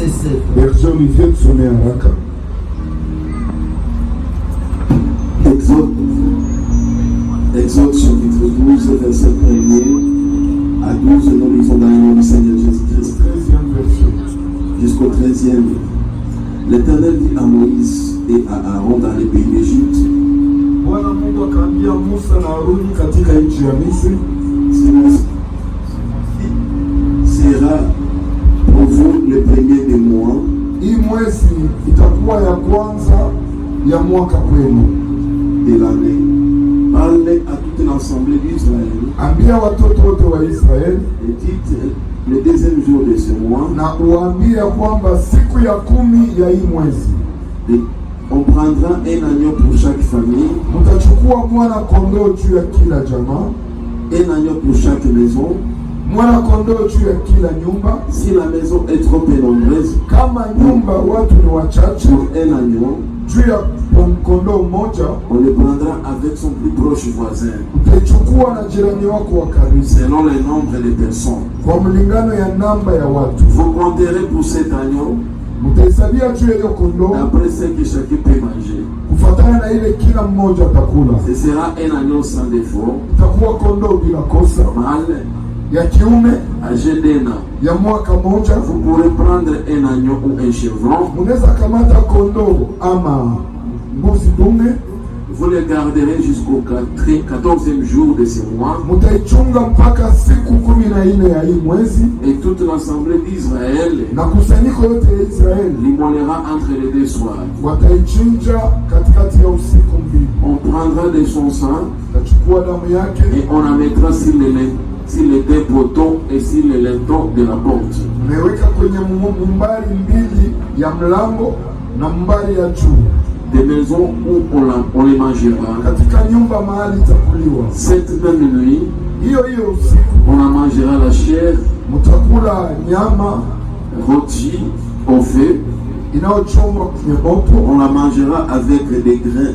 verset 7. Berger Olivier tusome haraka. Exode chapitre 12, verset 1er à 12, nous lisons dans le nom du Seigneur Jésus-Christ. 13e verset. Jusqu'au 13e. L'Éternel dit à Moïse et à Aaron dans les pays d'Égypte, Bwana Mungu akaambia Musa na Haruni katika nchi ya Misri, sera pour vous le premier des mois, hii mwezi itakuwa ya kwanza ya mwaka kwenu. de l'année. Parlez à toute l'assemblée d'Israël Ambia watoto wote wa Israeli et dites le deuxième jour de ce mois, na uambie kwamba siku ya 10 ya hii mwezi on prendra un agneau pour chaque famille, mtachukua mwana kondoo juu ya kila jamaa, un agneau pour chaque maison. mwana kondoo juu ya kila nyumba. Si la maison est trop peu nombreuse, Kama nyumba watu ni wachache, pour un agneau, juu ya kondoo mmoja on le prendra avec son plus proche voisin, utachukua na jirani wako wa karibu, selon le nombre de personnes. kwa mlingano ya namba ya watu. Vous compterez pour cet agneau Mtahesabia juu ya hiyo kondoo d'après ce que chacun peut manger. kufuatana na ile kila mmoja atakula. Ce sera un agneau sans défaut, Itakuwa kondoo bila kosa, mâle, ya kiume âgé d'un an. ya mwaka moja. Vous pourrez prendre un agneau ou un chevron, Munaweza kamata kondoo ama mbuzi dume, vous le garderez jusqu'au 14e jour de ce mois, mutaichunga mpaka siku 14 ya hii mwezi, et toute l'assemblée d'Israël na kusanyiko yote ya Israeli l'immolera entre les deux soirs. wataichinja katikati ya usiku mbili. On prendra de son sang Tachukua damu yake et on la mettra sur les deux poteaux et sur le linteau de la porte. umeweka kwenye mbari mbili ya mlango na mbari ya juu Des maisons où on les mangera. katika nyumba mahali itakuliwa. Cette même nuit, Hiyo usiku on la mangera la chair mtakula nyama rôtie au feu. inayochomwa kwenye moto, On la mangera avec des grains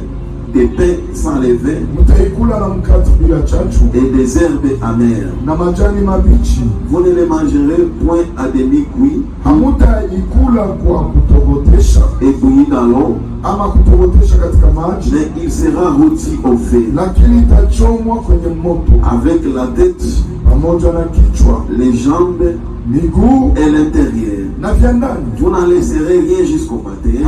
de pain sans levain mtaikula na mkate bila chachu et des herbes amères. na majani mabichi. Vous ne les mangerez point à demi-cuit Hamutaikula kwa kutogotesha et bouilli dans l'eau, ama kutogotesha katika maji, mais il sera rôti au feu, lakini itachomwa kwenye moto avec la tête, pamoja na kichwa, les jambes miguu et l'intérieur. na vya ndani. Vous n'en laisserez rien jusqu'au matin.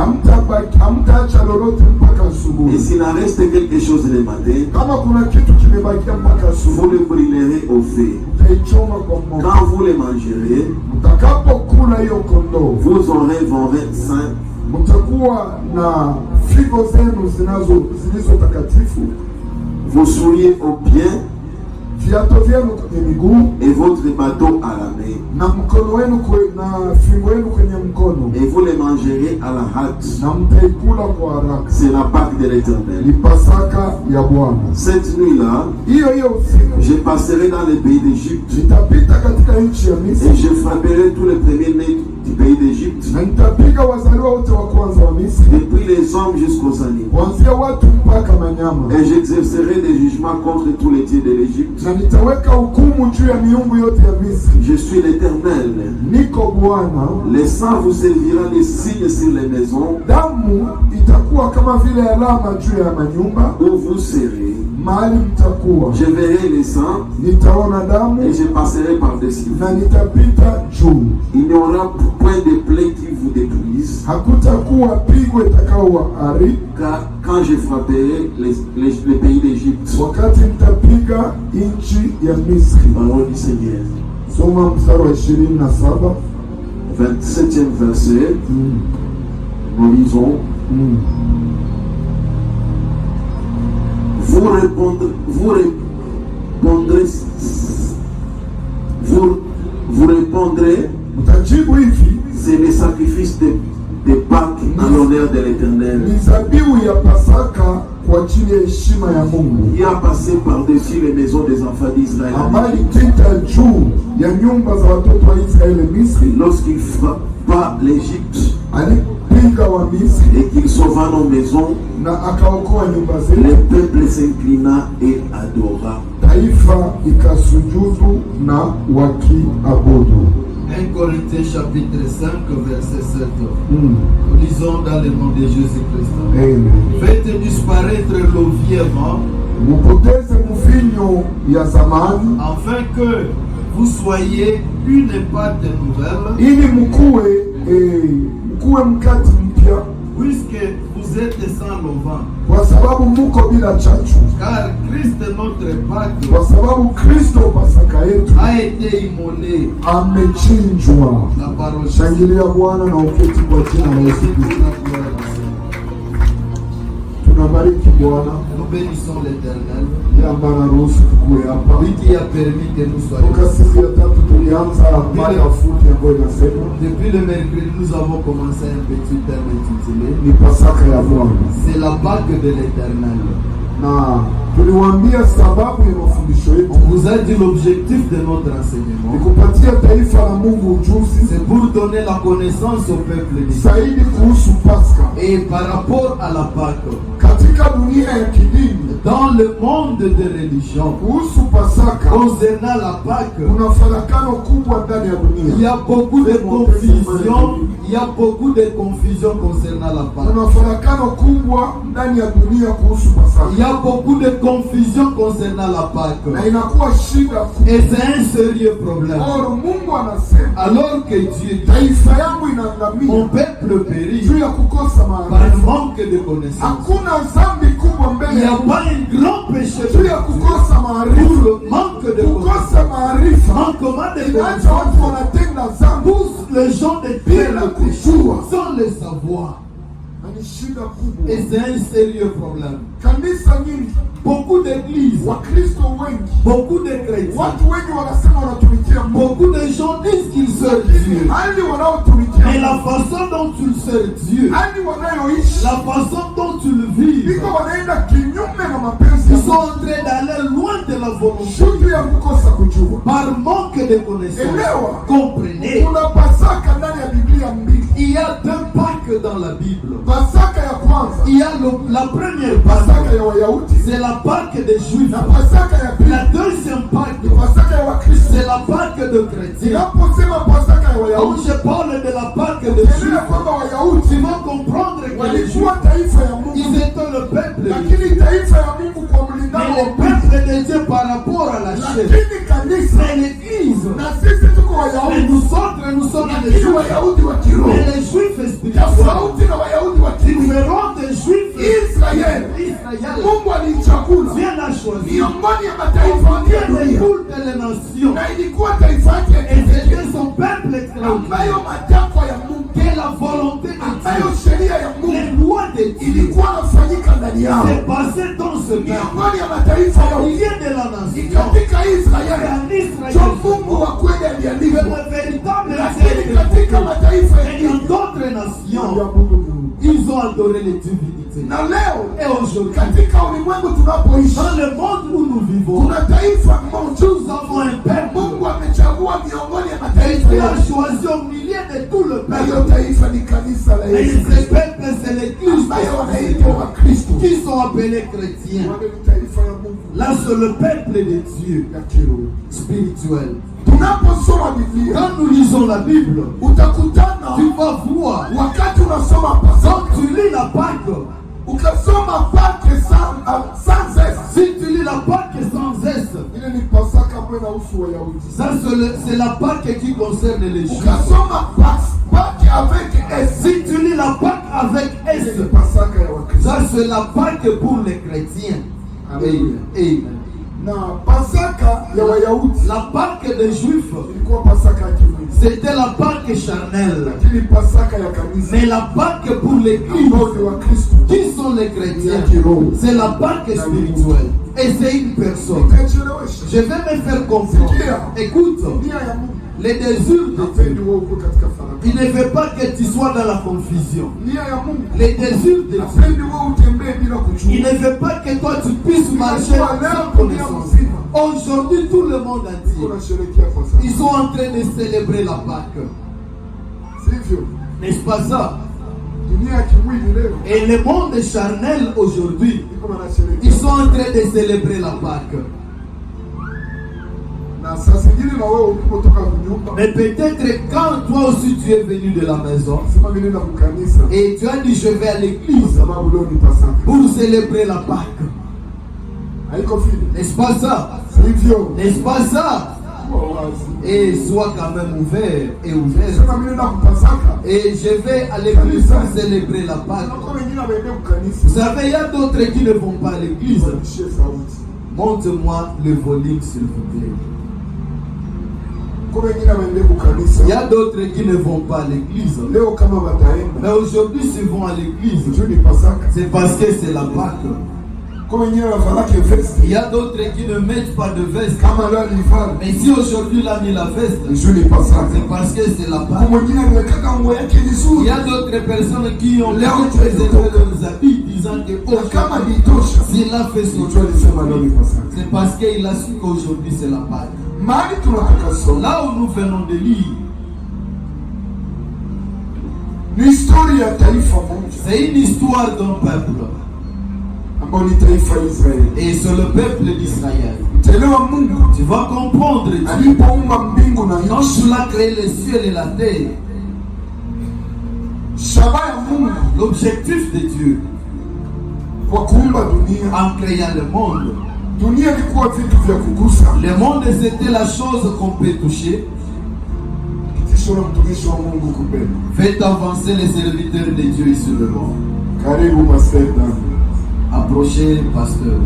Hamtaacha lolote mpaka Et asubuhi. s'il en reste quelque chose le matin, Kama kuna kitu kimebakia mpaka vous asubuhi, le brûlerez au feu. mtaichoma kwa moto. Quand vous le mangerez, Mtakapokula hiyo kondoo, vous aurez vos reins saints, mtakuwa na figo zenu zilizo takatifu, vos souliers aux pieds viato vyenu kwenye miguu, et votre bâton à la main. na mkono wenu na fimbo yenu kwenye mkono, Et vous les mangerez à la hâte. na mtaikula kwa haraka. C'est la Pâque de l'Éternel. Ni Pasaka ya Bwana. Cette nuit-là, Hiyo usiku je passerai dans les pays d'Égypte nitapita katika nchi ya et Misri, je frapperai tous les premiers-nés du pays d'Égypte, na nitapiga wazaliwa wote wa kwanza wa Misri, depuis les hommes jusqu'aux animaux. kuanzia watu mpaka manyama, Et j'exercerai des jugements contre tous les dieux de l'Égypte. na nitaweka hukumu juu ya miungu yote ya Misri. Je suis l'Éternel. Niko Bwana. Le sang vous servira de signe sur les maisons Damu itakuwa kama vile alama juu ya manyumba où vous serez. mahali mtakuwa. Je verrai le sang Nitaona damu et je passerai par-dessus. na nitapita juu. Il n'y aura point de plaie qui vous détruise, Hakutakuwa pigo itakaowaharibu car quand je frapperai les pays d'Égypte. wakati mtapiga nchi ya Misri. Parole du Seigneur. Soma mstari wa 27. 27e verset. Nous lisons. Vous répondrez, Mtajibu hivi, c'est le sacrifice de Pâques en l'honneur de l'Éternel, ni zabihu ya Pasaka kwa ajili ya heshima ya Mungu, qui a passé par-dessus les maisons des enfants d'Israël ambayo ilipita juu ya nyumba za watoto wa Israeli Misri, lorsqu'il frappa l'Égypte alipiga wa Misri et qu'il sauva nos maisons. na akaokoa nyumba Le zetu. peuple s'inclina et adora. Taifa ikasujudu na wakiabudu. 1 Corinthiens chapitre 5 verset 7. Nous lisons dans le nom de Jésus-Christ. Amen. Faites disparaître le vieux vent, Mupoteze mvinyo ya zamani afin que vous soyez une pâte nouvelle, ili mkuwe mkate mpya, puisque vous êtes sans levain. kwa sababu muko bila chachu, Car Christ notre Pâque kwa sababu Kristo Pasaka yetu a été immolé. amechinjwa. La parole de Shangilia Bwana na uketi kwa jina la Yesu Kristo. Tunabariki Bwana Nous bénissons l'Éternel, yamba na ruhusu tukue hapa. lui qui a permis que nous soyons Toka ici. siku ya tatu tulianza mada fupi ambayo inasema Depuis le mercredi, nous avons commencé un petit thème intitulé ni Pasaka ya Bwana, C'est la Pâque de l'Éternel. na tuliwaambia sababu ya mafundisho On yetu vous a dit l'objectif de notre ni enseignement, kupatia taifa la Mungu ujuzi c'est pour donner la connaissance au peuple d'Israël. zaidi kuhusu Pasaka. Et par rapport à la Pâque, Katika dunia ya kidini, dans le monde de religion, kuhusu Pasaka concernant la Pâque, kuna farakano kubwa ndani ya il y dunia. a beaucoup de confusion. Il y a beaucoup de confusion concernant la Pâque. Kuna farakano kubwa ndani ya dunia kuhusu Il y Pasaka, a beaucoup de confusion concernant la Pâque. na inakuwa shida kubwa. Et c'est un sérieux problème. Or Mungu anasema Alors que Dieu dit, taifa yangu mon inaangamia peuple périt juu ya kukosa par maarifa. manque de connaissance. Hakuna dhambi kubwa Il mbele n'y ya a Mungu pas un grand péché juu ya kukosa pour maarifa. le manque de connaissance. Kukosa maarifa Manquement de inaacha connaissance. watu wanatenda dhambi Tous les gens de bila Dieu kujua, sans le savoir. na ni shida kubwa. Et c'est un sérieux problème. Kanisa nyingi, Beaucoup d'églises, Wakristo wengi, beaucoup de chrétiens, watu wengi wanasema wanatumikia Mungu, beaucoup de gens disent qu'ils servent lakini Dieu. hali wanaotumikia Mais la Mungu, façon dont tu sers Dieu, hali wanayoishi la façon dont tu le vis, iko wanaenda kinyume na mapenzi ya ils sont Mungu en train d'aller loin de la volonté juu ya kukosa kujua. par manque de connaissances. Elewa, Comprenez, kuna Pasaka ndani ya Biblia mbili. il y a deux Pâques dans la Bible. Pasaka ya kwanza, Il y a la première Pasaka Pâque, ya Wayahudi, c'est la Pâque des Juifs. na Pasaka ya pili La deuxième Pâque, ni Pasaka ya Wakristo. c'est la Pâque de chrétiens. Ninaposema Pasaka ya Quand Wayahudi, je parle de la Pâque des elewa Juifs, kwamba tu Wayahudi vas comprendre que les Juifs, walikuwa taifa ya Mungu, ils étaient le peuple de Dieu. lakini taifa ya Mungu kwa Mais mlingano le wa Mungu. peuple de Dieu par rapport à la chair, Lakini kanisa c'est l'église. na sisi tuko Mais Wayahudi, nous autres, nous sommes les lakini Juifs. Wayahudi wa kiroho Mais les Juifs spirituels, tofauti na Wayahudi wa kimwili. différents des Juifs Israeli, Israël, Mungu alichagula Dieu l'a choisi. miongoni ya mataifa yote ya Dieu dunia, découle les nations. na ilikuwa taifa yake ya Et kipekee c'était son peuple ambayo extraordinaire. matakwa ya Mungu, Que la volonté de ambayo Dieu, sheria ya les Mungu lois de Dieu, ilikuwa nafanyika ndani yao, s'est passé dans ce peuple. miongoni ya mataifa Il yote. vient de la nation. Katika Et Israeli en cho Israël, Mungu wa kweli que aliandikwa, le véritable lakini Dieu. katika mataifa ya Et dans nchi d'autres nations, waliabudu Mungu. ils ont adoré les divinités. Na leo Et aujourd'hui, katika ulimwengu tunapoishi, dans le monde où nous vivons, kuna taifa moja nous avons un peuple. Mungu amechagua miongoni ya Et mataifa Dieu a yote, choisi au milieu de tout le na hiyo peuple. taifa ni kanisa la Et Yesu ce Kristo peuple, c'est l'église ambayo wanaitwa Wakristo. qui sont appelés chrétiens. Wale ni taifa ya Mungu Là, c'est le peuple de Dieu ya kiroho. spirituel. Tunaposoma Biblia Quand nous lisons la Bible, utakutana tu vas voir, wakati unasoma quand Pasaka, tu lis la Pâque, ukasoma Pâque sans cesse, si tu lis la Pâque sans cesse, ile ni Pasaka ambayo inahusu Wayahudi. ça c'est la Pâque qui concerne les Juifs. Ukasoma Pâque avec S, Si tu lis la Pâque avec ile S, ni Pasaka ya Wakristo. ça c'est la Pâque pour les chrétiens. Amen. Amen. Na Pasaka ya Wayahudi La Pâque des Juifs, ilikuwa Pasaka ya kimwili, c'était la Pâque charnelle. lakini Pasaka ya kanisa Mais la Pâque pour l'église, ambao ni Wakristo qui sont les ya chrétiens, kiroho. c'est la Pâque spirituelle. Et c'est une personne. Ikachelewesha Je vais me faire comprendre. Écoute, nia ya Mungu. les désirs de Dieu, Hapendi wewe uko katika farakano. il ne veut pas que tu sois dans la confusion. Nia ya Mungu. Les désirs de Dieu, Hapendi wewe utembee bila il kujua. ne veut pas que toi tu puisses marcher sans connaissance. Aujourd'hui, tout le monde entier, Unasherehekea Pasaka. ils sont en train de célébrer la Pâque. Sivyo? N'est-ce pas ça? Dunia ya kimwili leo Et le monde charnel aujourd'hui, iko wanasherehekea. ils sont en train de célébrer la Pâque. Na Na saa zingine na wewe ulipotoka kunyumba. Mais peut-être quand toi aussi tu es venu de la maison Sema mimi nenda kukanisa. et tu as dit je vais à l'église Sababu leo ni Pasaka. pour célébrer la Pâque. Haiko vile. N'est-ce pas ça? Sivyo. N'est-ce pas ça? Et sois quand même ouvert et ouvert. Sema mimi nenda kupasaka. Et je vais à l'église pour célébrer la Pâque. Kuna wengine waende kukanisa. Vous savez, il y a d'autres qui ne vont pas à l'église. Badilishe sauti. Montre-moi le volume s'il vous plaît. Kuna wengine waende kukanisa. Il y a d'autres qui ne vont pas à l'église. Leo kama wataenda. Mais aujourd'hui, s'ils vont à l'église, Ndio ni Pasaka. c'est parce que c'est la Pâque. Kuna wengine wavalake vesti. Il y a d'autres qui ne mettent pas de veste. Kama leo alivaa. Mais si aujourd'hui il a mis la veste, Ndio ni Pasaka. c'est parce que c'est la Kuna Pâque. wengine wamekaka nguo yake Il vizuri. y a d'autres personnes qui ont Leo préservé leurs habits, disant que Na kama aujourd'hui, litosha. s'il a fait son Ndio alisema leo ni Pasaka. c'est parce qu'il a su qu'aujourd'hui c'est la Pâque. Mahali tunataka soma. Là où nous venons de lire, Ni historia ya taifa moja c'est une histoire d'un peuple. ambao ni taifa la Israeli. Et c'est le peuple d'Israël. Telewa Mungu Tu vas comprendre, Dieu, alipoumba mbingu na quand nchi, il a créé les cieux et la terre, shabaha ya Mungu l'objectif de Dieu kwa kuumba dunia. en créant le monde, Dunia ilikuwa vitu vya kugusa. le monde c'était la chose qu'on peut toucher. Kitisho na mtumishi wa Mungu kupenda. Faites avancer les serviteurs de Dieu ici le monde. Karibu Pastor Dan. Approchez, pasteur.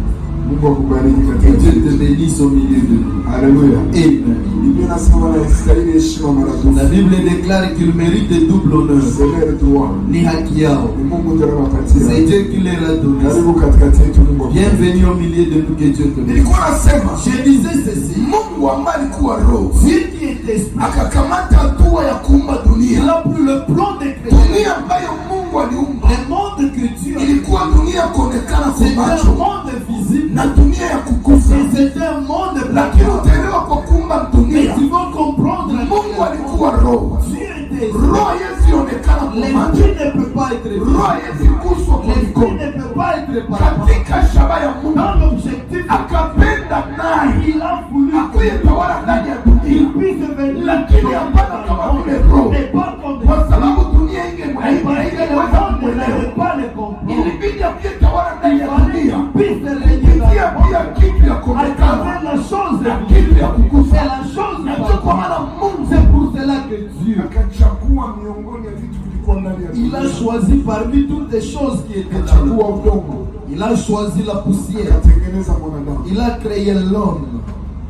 Mungu akubariki Que katika Dieu te jina. bénisse au milieu de nous. Haleluya. Amen. Biblia inasema na Israeli heshima La maradufu. Bible déclare qu'il mérite de double honneur. Severe droit. Ni haki yao. Ni Mungu ndiye C'est anawapatia. Dieu qui leur a donné. Karibu katikati yetu Mungu. akubariki. Bienvenue au milieu de nous, que Dieu te bénisse. Nilikuwa nasema Je disais ceci. Mungu ambaye alikuwa roho Dieu qui est esprit, akakamata hatua ya kuumba il dunia. a pris le plan de créer. Dunia ambayo Mungu aliumba Le monde que Dieu a créé, ilikuwa dunia ya kuonekana kwa c'est un macho monde visible. na dunia ya kukufa, Et c'est un monde lakini placable. utaelewa kwa kuumba Mais dunia tu vas comprendre la Mungu création. alikuwa roho. Dieu était Roho haiwezi onekana kwa macho, l'esprit ne peut pas être roho haiwezi guswa kwa l'esprit mikono. ne peut pas être palpable. Katika shaba ya Mungu Dans l'objectif, akapenda naye il a voulu akuyetawala ndani ya qu'il dunia, puisse venir lakini hapana kama vile roho, mais pas comme kwa sababu dunia parce que le ingeweza monde kumwelewa. n'avait pas les comprendre. Ilibidi akuyetawala ndani ya dunia Puisse régner dans pia le monde. pia kitu ya À kuonekana travers la chose na kitu ya kugusa. c'est la chose Na ndio kwa maana palpable. Mungu C'est pour cela que Dieu akachagua miongoni ya vitu vilikuwa ndani ya il a dunia, choisi parmi toutes les choses qui étaient dans le akachagua monde. udongo, Il a choisi la poussière. akatengeneza mwanadamu. Il a créé l'homme.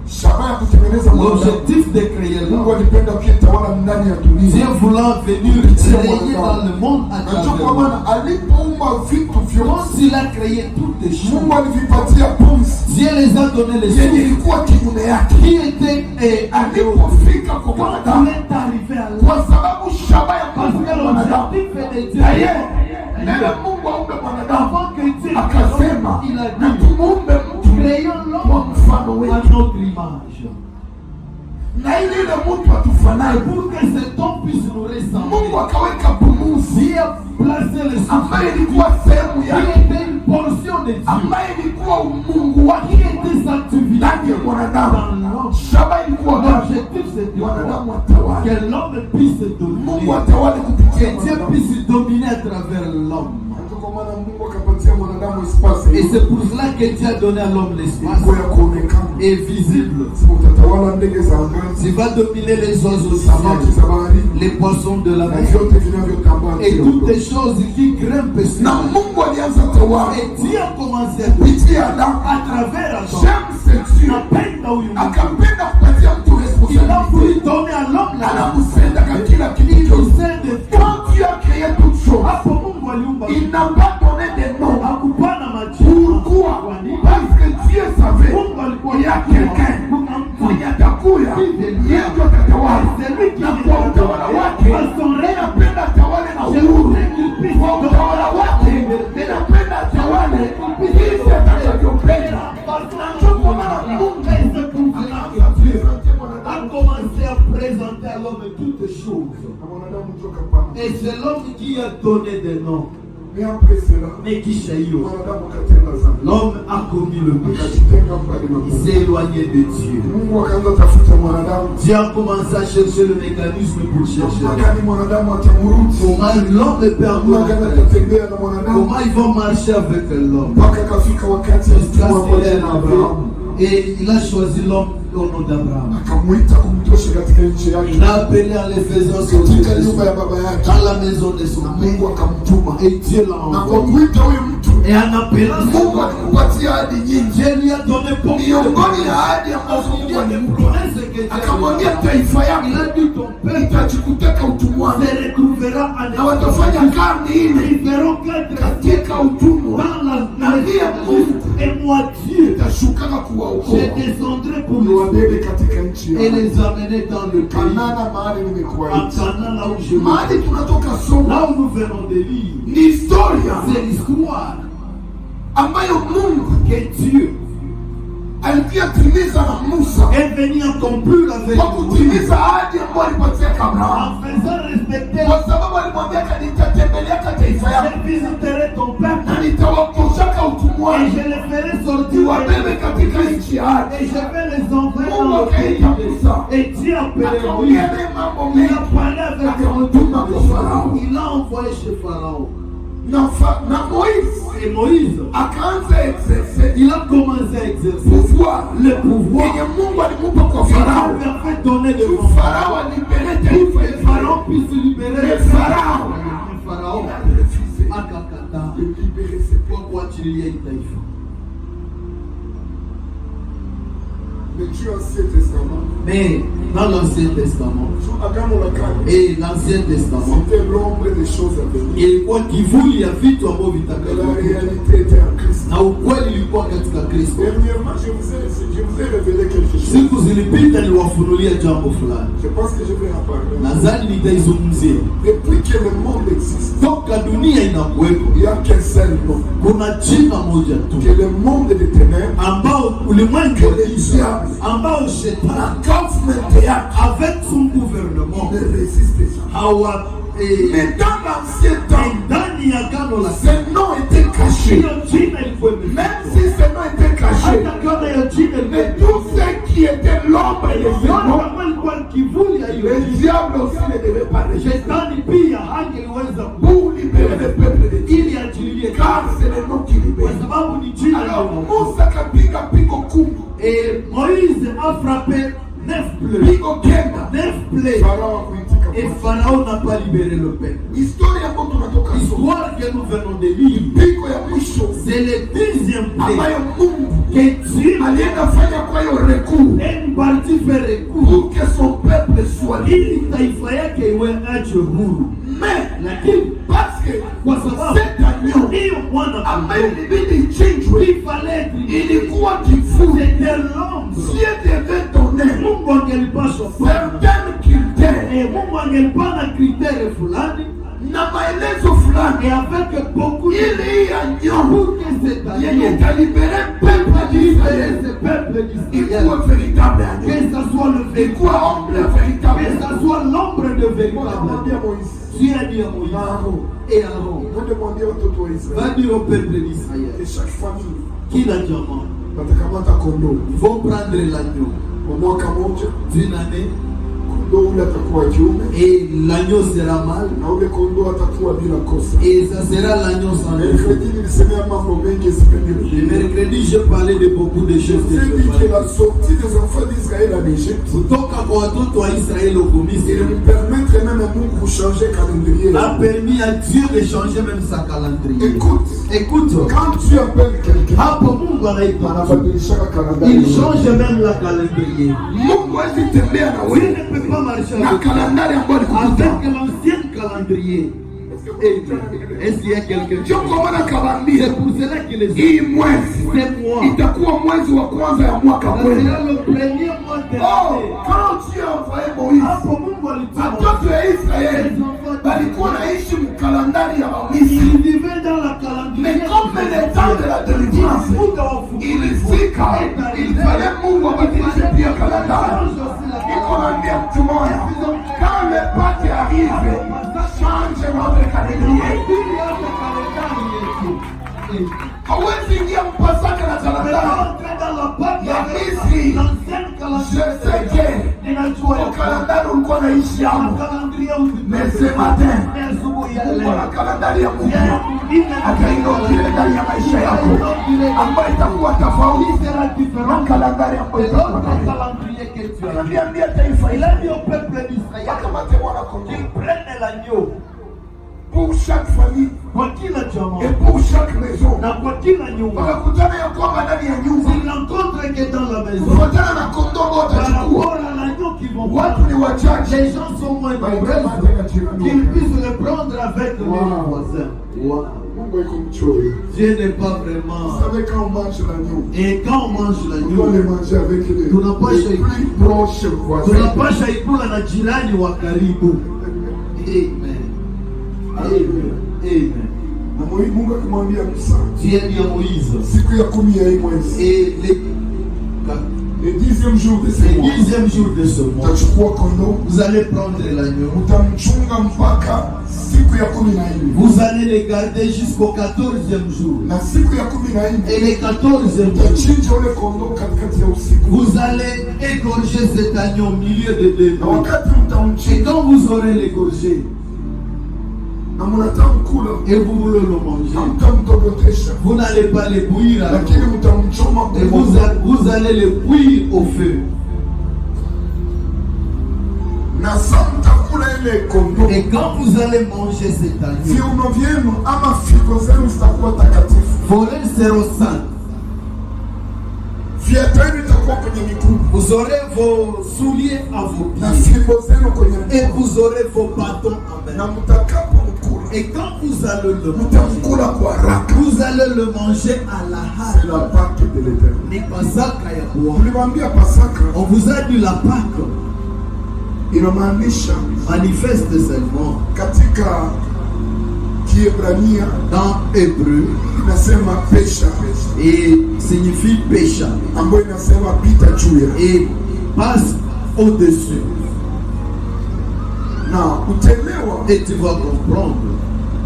Shabaha ya kutengeneza mwanadamu, L'objectif de créer Mungu l'homme, alipenda kuyetawala ndani ya dunia. Dieu voulant venir régner dans le monde à Na ndio travers kwa le maana monde. alipoumba vitu vyote, Quand il a créé toutes les Mungu choses, alivipatia pumzi Dieu les a donné les yenye choses ilikuwa kinyume yake. qui étaient Alipofika kwa quand mwanadamu, il est arrivé à l'homme. kwa sababu shabaha ya Parce Mungu que ya mwanadamu, l'objectif de Dieu, na yeye neno Mungu aumbe mwanadamu, avant que Dieu akasema il a na dit, tumuumbe mtu créons kwa l'homme mfano à wetu, notre image. na ili ile mtu atufanaye, Pour que cet homme puisse nous ressembler, Mungu akaweka pumuzi Dieu a placé le ambaye souffle ilikuwa sehemu qui yake, était une portion de Dieu, ambaye ilikuwa umungu qui wake était sa divinité ndani ya dans mwanadamu. l'homme. Shabaha ilikuwa gani? L'objectif c'était Mwanadamu quoi? atawale, Que l'homme puisse Mungu dominer, atawale kupitia que Dieu mwanadamu. puisse dominer à travers l'homme. Ndio kwa maana Mungu akapatia mwanadamu espace Et c'est pour cela que Dieu a donné à l'homme l'espace ilikuwa ya kuonekana. et visible. Sema utatawala ndege za angani, Tu vas dominer les oiseaux du samaki ciel, za baharini les poissons de la na mer vyote vinavyotambaa et juu ya toutes udongo. les choses qui grimpent sur Na la terre. Mungu alianza tawala Et Dieu a commencé à kupitia Adamu. à travers Adam. J'aime section, Napenda huyu Mungu. akapenda kupatia mtu Il a responsabilité, voulu donner à l'homme la anakusenda kwa kila kitu. responsabilité de tout. Quand Dieu a créé toute chose, Hapo Mungu aliumba il n'a pas donné de nom. hakupana majina. Pourquoi? Kwa nini? Parce que Dieu savait Mungu alikuwa il y a quelqu'un kuna mtu mwenye atakuya, yeye ndio atatawala. Na kwa utawala wake ninapenda atawale na uhuru. Kwa utawala wake ninapenda atawale jinsi atakavyopenda. Na ndio kwa maana Mungu a commencé à présenter à l'homme toutes choses. na mwanadamu toka pana. Et c'est l'homme qui a donné des noms. Mais après cela, Mais kisha hiyo, mwanadamu katenda dhambi. l'homme a commis le péché. Akajitenga mbali na Il Mungu. s'est éloigné de Dieu. Mungu akaanza tafuta mwanadamu. Dieu a commencé à chercher le mécanisme pour chercher. Namna gani mwanadamu atamrudi? Comment l'homme peut Namna gani avoir. atatembea na mwanadamu? Comment ils vont marcher avec l'homme. Mpaka kafika wakati Jusqu'à alituma ce kwa qu'il ait jina Abrahamu. Et il a choisi l'homme au nom d'Abraham. Akamwita kumtosha katika nchi yake. Il a appelé en les faisant sortir Katika nyumba ya baba yake. dans la maison de son Na père. Mungu akamtuma. Et Dieu l'a Na kwa envoyé. kuita huyu mtu, Et en appelant ce Mungu homme, alikupatia ahadi nyingi. Dieu lui a donné beaucoup de Miongoni ya ahadi ambazo Mungu alimpa, akamwambia taifa Il yako a dit ton peuple itajikuteka utumwani se retrouvera en na watafanya karne ile Ils feront 4 katika utumwa, dans la na ndiye Mungu Et moi Dieu, itashuka kuwaokoa je descendrai pour les niwabebe katika nchi et yao. les amener dans le pays. Kanana mahali En nimekuwaita. Canaan, là où je Mahali vais. tunatoka soma Là où nous venons de lire, ni historia c'est l'histoire ambayo Mungu que Dieu alikuwa timiza na Musa est venu accomplir avec kwa nous kutimiza ahadi ambayo alipatia Abrahamu, en faisant respecter. kwa sababu alimwambia nitatembelea taifa yako Je visiterai ton peuple na nitawakoshaka et utumwani je les ferai sortir niwabebe katika nchi yake. et je vais les envoyer Mungu dans le pays. akaita Musa Et Dieu a appelé lui. akaongea naye mambo Il mengi, a parlé avec akamtuma kwa Farao Il l'a envoyé chez Pharaon. na Moïse Et Moïse, akaanza exercer il a commencé à exercer pouvoir le pouvoir yenye Mungu alimupa kwa qu'il Farao. lui a fait donner de Pour Farao alibere pour taifa que Pharaon puisse libérer Mais le Pharaon, Pharaon il a refusé akakata. de libérer ses peuples. Pourquoi tu liais taifa? Mais Dieu Ancien Testament, Mais dans l'Ancien Testament sous Agano la Kale, et l'Ancien Testament, c'était l'ombre des choses à venir. ilikuwa kivuli ya vitu ambavyo Mais la vitakavyokuja réalité était en Christ. na ukweli ilikuwa katika Kristo. Dernièrement, je vous ai révélé quelque chose. Siku zilipita niliwafunulia jambo fulani, Je pense que je vais en parler. nadhani nitaizungumzia. Depuis que le monde existe, Toka dunia inakuwepo, il n'y a qu'un seul nom. kuna jina moja tu Que le monde des ténèbres, ambao ulimwengu que wa le giza, diable, ambao la shetani government yake avec son gouvernement ne résiste pas. hawa Mais dans l'ancien temps, ndani ya gano la ce nom était caché. hiyo jina ilikuwa Même si ce nom était caché, hata kama hiyo jina mais tout ce qui était l'ombre et le nom, kama ilikuwa kivuli ya hiyo le jina, diable aussi ne devait pas résister shetani pia hangeliweza pour libérer le peuple de Dieu. ili ajilie, Car c'est le nom qui kwa libère. sababu ni jina Alors, la Moussa kapiga pigo kumbu, Et Moïse a frappé 9 plaies. pigo kenda. 9 plaies. Farao akuitika Et kwa. Pharaon n'a pas libéré le peuple. Historia ambayo tunatoka soma, L'histoire que nous venons de lire, pigo ya mwisho c'est le 10e plaie ambayo Mungu que Dieu alienda fanya kwa hiyo recours est parti faire recours pour que son peuple soit libre. ili taifa yake iwe ache huru. Mais Lakini parce que kwa sababu cet agneau hiyo mwana ambayo ilibidi ichinjwe ifale ilikuwa kifuri. c'était l'homme. Dieu devait donner Mungu angelipaswa pana certains critères Mungu angelipana kritere fulani na maelezo fulani et avec beaucoup de ili hii agneau pour que cet yenye agneau italibere peuple libérer d'Israël ce peuple d'Israël, ikuwa véritable que agneau, ça soit le véritable, ikuwa ombre véritable. que ça soit l'ombre de véritable. Akamwambia Moïse, Dieu a dit à Moïse et à Aaron, mwende mwambie watoto wa Israeli, va dire au peuple d'Israël, et chaque famille kila jamaa watakamata kondoo vont prendre l'agneau kwa mwaka moja. d'une année Kondoo ule atakuwa kiume et l'agneau sera mâle na ule kondoo atakuwa bila kosa. et ça sera l'agneau sans défaut. Mercredi nilisemea mambo mengi sipendi Le kurudia. mercredi, je parlais de beaucoup de choses que C'est je dit que parlais. la sortie des enfants d'Israël en Égypte, Kutoka kwa watoto wa Israeli huko il Misri nous permettre même à Mungu kuchanger calendrier. a permis à Dieu de changer même sa calendrier. Écoute, Écoute, quand tu appelles quelqu'un, hapo Mungu anaita mtu. anabadilishaka Il kalendari. change même la calendrier. Mungu hawezi tembea na Dieu wewe ne peut pas marcher na avec toi kalendari ambayo alikukuta. avec l'ancien calendrier. Est-ce qu'il y a quelqu'un qui Ndio kwa maana akawaambia C'est pour cela qu'il est hii mwezi c'est moi. itakuwa mwezi wa kwanza ya mwaka Ça kwenu. sera le premier mois de Oh, l'année. quand tu as envoyé Moïse, Hapo Mungu alituma watoto ya Israeli walikuwa naishi mkalendari ya Wamisri. il vivait dans la calendrier. Mais comme le temps de la délivrance ilifika, ilifanya Mungu abadilishe pia kalendari. Niko naambia mtu moja, quand le Pâques arrive, change votre calendrier. Je sais que au calendrier ulikuwa naishi hapo. Mais ce matin, Mungu ana kalendari ya Mungu. Akaingia ndani ya maisha yako ambayo itakuwa tofauti na kalendari ambayo anaambia taifa hili au peuple d'Israël kama Bwana comprenne l'agneau pour chaque famille, kwa kila jamaa et pour chaque maison. na kwa kila nyumba. Wakakutana ya kwamba ndani ya nyumba Ils rencontrent que dans la maison. kufuatana na kondoo Par watachukua. rapport à l'agneau qui vont Watu ni wachache. les gens sont moins nombreux qu'ils puissent le prendre avec les voisins. Mungu iko mchoyo. Dieu n'est pas Vous vraiment. savez quand on mange l'agneau, Et quand on mange on doit l'agneau, le manger avec les Tunapasha plus proches voisins. tunapasha ikula na jirani wa karibu. Amen. Amen. Amen. Na Mungu akamwambia Musa, Dieu dit à Moïse, siku ya 10 ya hii mwezi, et le 10e jour de ce le mois, 10e jour de ce mois, utachukua kondoo, vous allez prendre l'agneau, utamchunga mpaka siku ya 14. vous allez les garder jusqu'au 14e jour. Na siku ya 14 Et le 14e jour, utachinja ule kondoo katikati ya usiku. vous allez égorger cet agneau au milieu de deux Na nuits. wakati Et mtamchinja quand vous aurez l'égorgé, na mnatamkula, et vous voulez le manger, hamtamtogotesha, vous n'allez pas les bouillir à l'eau, lakini mtamchoma et vous allez les bouillir au feu. na saa mtakula ile kondoo, Et quand vous allez manger cet agneau, viuno vyenu ama figo zenu zitakuwa takatifu, vos reins seront saints. viatu vyenu vitakuwa kwenye miguu Vous aurez vos souliers à vos na pieds. fimbo zenu kwenye Et mikono, vous aurez vos bâtons en na main. mtakapo mkula Et quand vous allez le manger, mtamkula kwa haraka. vous allez le manger à la C'est la hâte. Pâque de l'Éternel. Ni Pasaka ya Bwana. Tulimwambia Pasaka On vous a dit la Pâque inamaanisha manifeste seulement katika Kiebrania dans Hébreu inasema pesha, et signifie péché ambayo inasema pita juu ya, et passe au-dessus. na utelewa Et tu vas comprendre.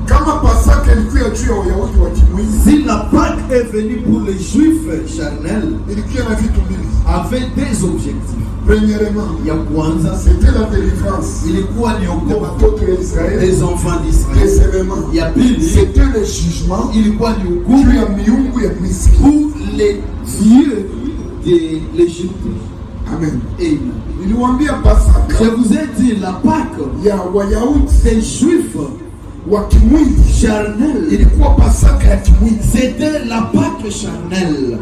kama Pasaka ilikuwa juu ya Wayahudi wa kimwili, Si la Pâque est venue pour les Juifs charnels, ilikuwa na vitu mbili. avait des objectifs. Premièrement, Ya kwanza c'était la délivrance ilikuwa ni de wokovu watoto ya Israeli. des enfants d'Israël. Deuxièmement, Ya pili c'était le jugement ilikuwa ni juu hukumu ya miungu ya Misri. pour les dieux de l'Égypte. Amen. Amen. Niliwaambia Je Pasaka vous ai dit la Pâque ya Wayahudi des Juifs wa kimwili charnels, ilikuwa Pasaka ya kimwili, c'était la Pâque charnelle.